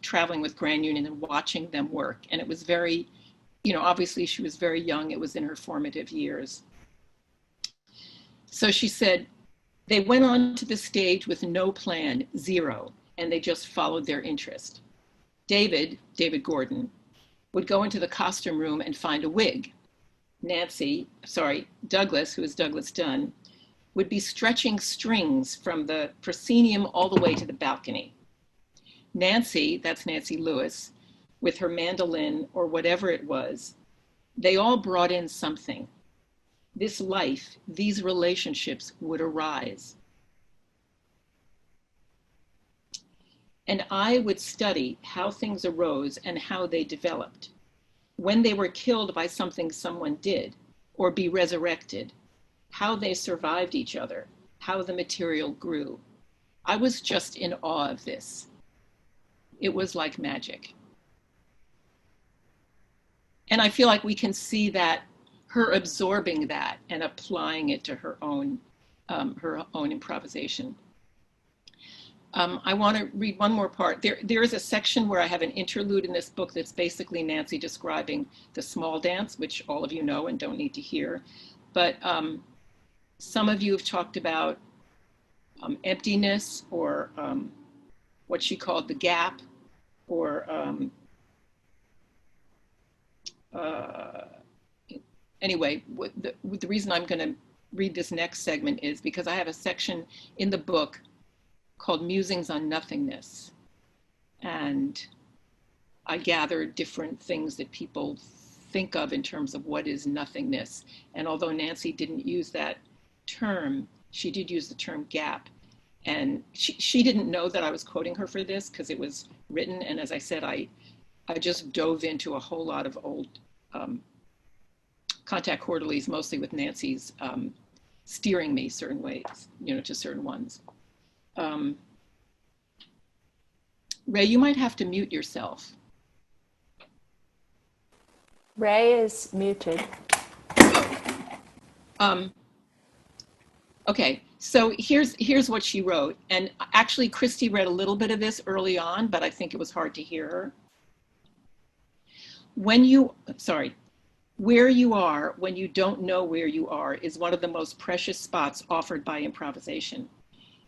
Speaker 3: traveling with Grand Union and watching them work. And it was very, you know, obviously she was very young. It was in her formative years. So she said, they went on to the stage with no plan, zero, and they just followed their interest. David Gordon, would go into the costume room and find a wig. Douglas, who is Douglas Dunn, would be stretching strings from the proscenium all the way to the balcony. Nancy, that's Nancy Lewis, with her mandolin or whatever it was, they all brought in something. This life, these relationships would arise. And I would study how things arose and how they developed, when they were killed by something someone did, or be resurrected, how they survived each other, how the material grew. I was just in awe of this. It was like magic. And I feel like we can see that, her absorbing that and applying it to her own improvisation. I want to read one more part. There is a section where I have an interlude in this book that's basically Nancy describing the small dance, which all of you know and don't need to hear. But some of you have talked about emptiness, or what she called the gap, or anyway, the reason I'm going to read this next segment is because I have a section in the book called Musings on Nothingness. And I gathered different things that people think of in terms of what is nothingness. And although Nancy didn't use that term, she did use the term gap. And she didn't know that I was quoting her for this because it was written. And as I said, I just dove into a whole lot of old contact quarterlies, mostly with Nancy's steering me certain ways, to certain ones. Ray, you might have to mute yourself.
Speaker 11: Ray is muted.
Speaker 3: Okay, so here's what she wrote. And actually, Christie read a little bit of this early on, but I think it was hard to hear her. Where you are when you don't know where you are is one of the most precious spots offered by improvisation.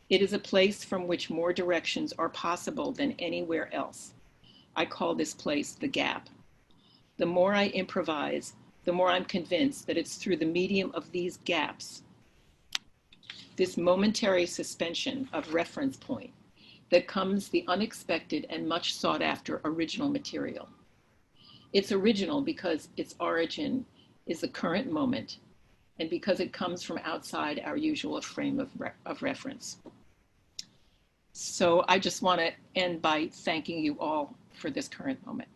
Speaker 3: It is a place from which more directions are possible than anywhere else. I call this place the gap. The more I improvise, the more I'm convinced that it's through the medium of these gaps, this momentary suspension of reference point, that comes the unexpected and much sought after original material. It's original because its origin is the current moment, and because it comes from outside our usual frame of reference. So I just want to end by thanking you all for this current moment.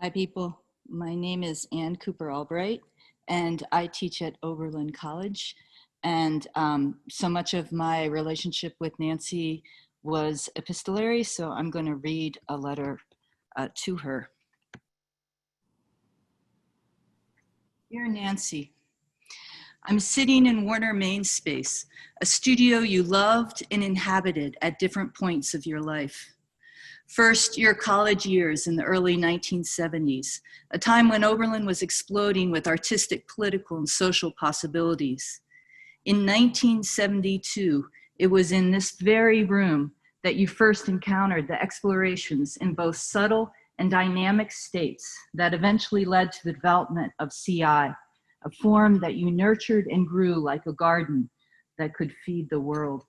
Speaker 4: Hi, people. My name is Ann Cooper Albright, and I teach at Oberlin College. And so much of my relationship with Nancy was epistolary, so I'm going to read a letter to her. Dear Nancy, I'm sitting in Warner Main Space, a studio you loved and inhabited at different points of your life. First, your college years in the early 1970s, a time when Oberlin was exploding with artistic, political, and social possibilities. In 1972, it was in this very room that you first encountered the explorations in both subtle and dynamic states that eventually led to the development of CI, a form that you nurtured and grew like a garden that could feed the world.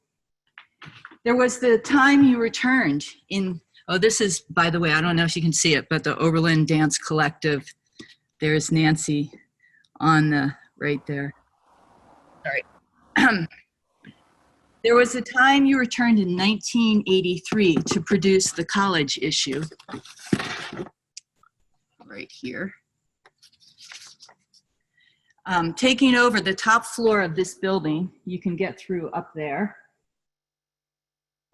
Speaker 4: There was the time you returned in, this is, by the way, I don't know if you can see it, but the Oberlin Dance Collective. There's Nancy on the right there. Sorry. There was a time you returned in 1983 to produce the college issue. Right here. Taking over the top floor of this building, you can get through up there,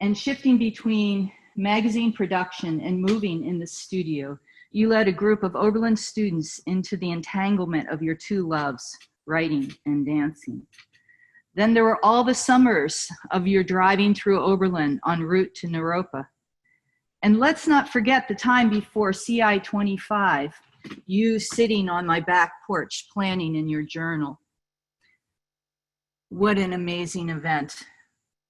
Speaker 4: and shifting between magazine production and moving in the studio, you led a group of Oberlin students into the entanglement of your two loves, writing and dancing. Then there were all the summers of your driving through Oberlin en route to Naropa. And let's not forget the time before CI 25, you sitting on my back porch planning in your journal. What an amazing event.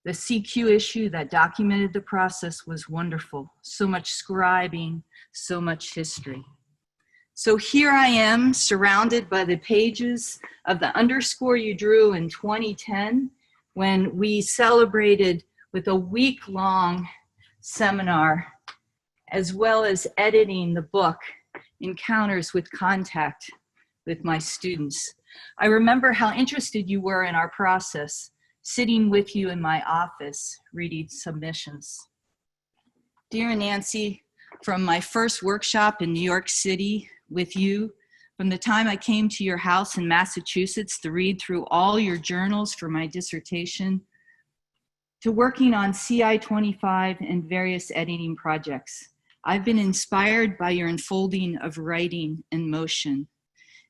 Speaker 4: The CQ issue that documented the process was wonderful. So much scribing, so much history. So here I am, surrounded by the pages of the underscore you drew in 2010 when we celebrated with a week-long seminar, as well as editing the book, Encounters with Contact, with my students. I remember how interested you were in our process, sitting with you in my office, reading submissions. Dear Nancy, from my first workshop in New York City with you, From the time I came to your house in Massachusetts to read through all your journals for my dissertation, to working on CI 25 and various editing projects, I've been inspired by your unfolding of writing and motion.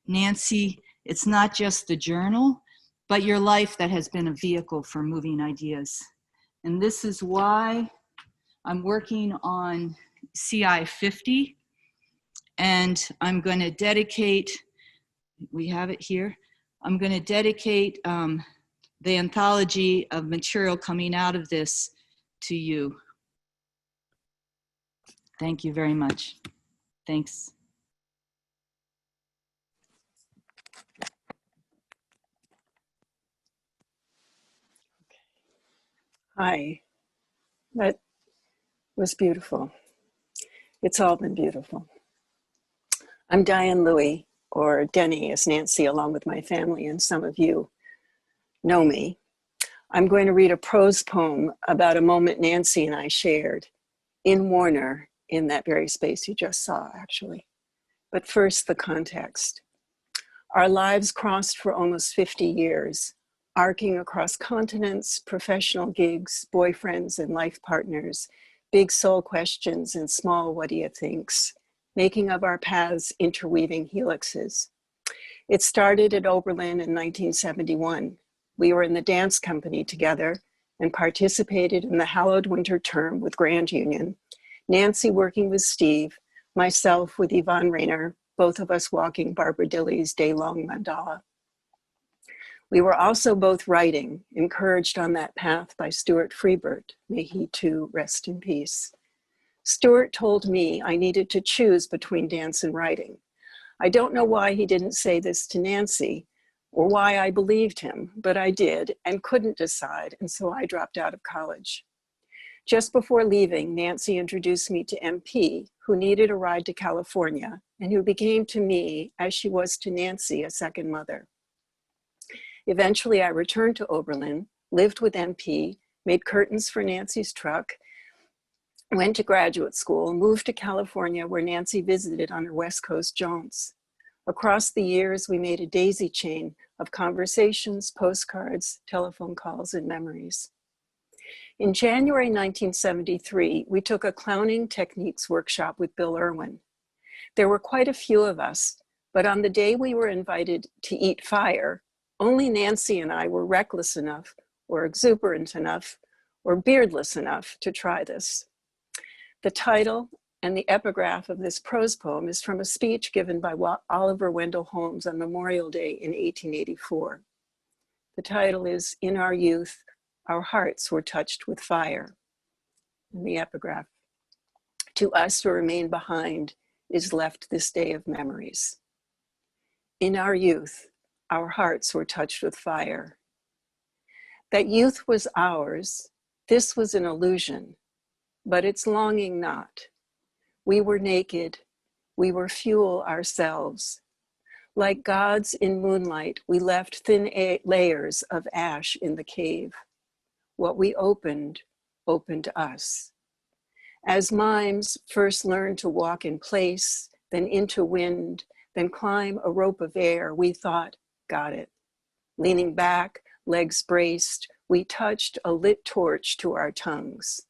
Speaker 4: Nancy, it's not just the journal, but your life that has been a vehicle for moving ideas. And this is why I'm working on CI 50, and I'm going to dedicate, we have it here, I'm going to dedicate the anthology of material coming out of this to you. Thank you very much. Thanks.
Speaker 19: Hi, that was beautiful. It's all been beautiful. I'm Diane Louie, or Denny as Nancy, along with my family, and some of you know me. I'm going to read a prose poem about a moment Nancy and I shared in Warner, in that very space you just saw, actually. But first, the context. Our lives crossed for almost 50 years, arcing across continents, professional gigs, boyfriends and life partners, big soul questions and small what do you thinks, making of our paths interweaving helixes. It started at Oberlin in 1971. We were in the dance company together and participated in the hallowed winter term with Grand Union, Nancy working with Steve, myself with Yvonne Rayner, both of us walking Barbara Dilley's day-long mandala. We were also both writing, encouraged on that path by Stuart Freebert, may he too rest in peace. Stuart told me I needed to choose between dance and writing. I don't know why he didn't say this to Nancy or why I believed him, but I did and couldn't decide, and so I dropped out of college. Just before leaving, Nancy introduced me to MP, who needed a ride to California and who became to me, as she was to Nancy, a second mother. Eventually, I returned to Oberlin, lived with MP, made curtains for Nancy's truck, went to graduate school, moved to California where Nancy visited on her West Coast jaunts. Across the years, we made a daisy chain of conversations, postcards, telephone calls, and memories. In January 1973, we took a clowning techniques workshop with Bill Irwin. There were quite a few of us, but on the day we were invited to eat fire, only Nancy and I were reckless enough, or exuberant enough, or beardless enough to try this. The title and the epigraph of this prose poem is from a speech given by Oliver Wendell Holmes on Memorial Day in 1884. The title is In Our Youth, Our Hearts Were Touched with Fire. And the epigraph, to us who remain behind is left this day of memories. In our youth, our hearts were touched with fire. That youth was ours, this was an illusion, but its longing not. We were naked, we were fuel ourselves. Like gods in moonlight, we left thin layers of ash in the cave. What we opened, opened us. As mimes first learned to walk in place, then into wind, then climb a rope of air, we thought, got it. Leaning back, legs braced, we touched a lit torch to our tongues.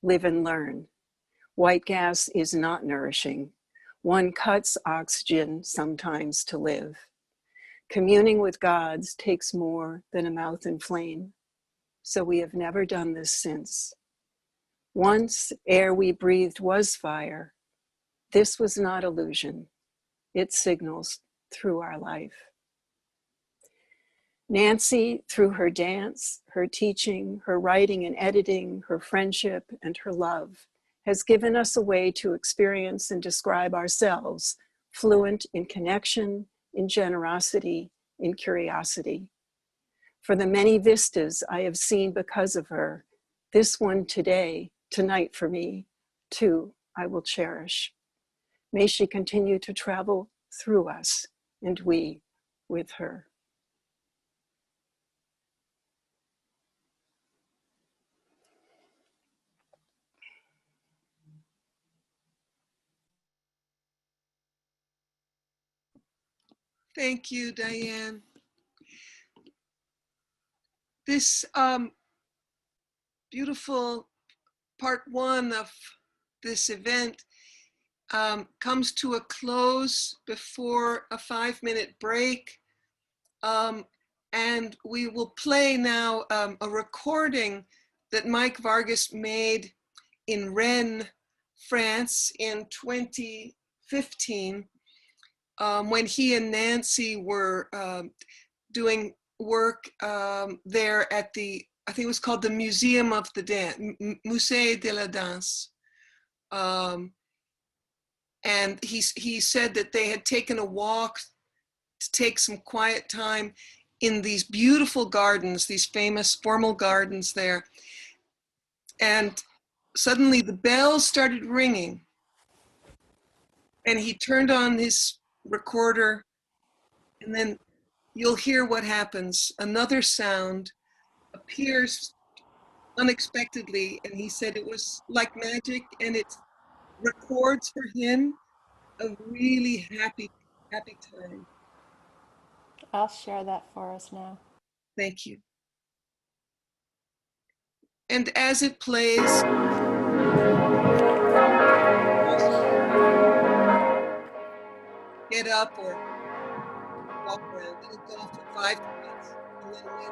Speaker 19: Live and learn. White gas is not nourishing. One cuts oxygen sometimes to live. Communing with gods takes more than a mouth in flame. So we have never done this since. Once air we breathed was fire. This was not illusion. It signals through our life. Nancy, through her dance, her teaching, her writing and editing, her friendship, and her love, has given us a way to experience and describe ourselves, fluent in connection, in generosity, in curiosity. For the many vistas I have seen because of her, this one today, tonight for me, too, I will cherish. May she continue to travel through us, and we with her.
Speaker 1: Thank you, Diane. This beautiful part one of this event comes to a close before a 5-minute break. And we will play now a recording that Mike Vargas made in Rennes, France in 2015, when he and Nancy were doing work there at the, I think it was called the Museum of the Dance, Musée de la Danse. And he said that they had taken a walk to take some quiet time in these beautiful gardens, these famous formal gardens there. And suddenly the bells started ringing, and he turned on his recorder, and then you'll hear what happens. Another sound appears unexpectedly, and he said it was like magic, and it records for him a really happy time.
Speaker 11: I'll share that for us now.
Speaker 1: Thank you. And as it plays, get up or walk around. It'll go for 5 minutes, and then we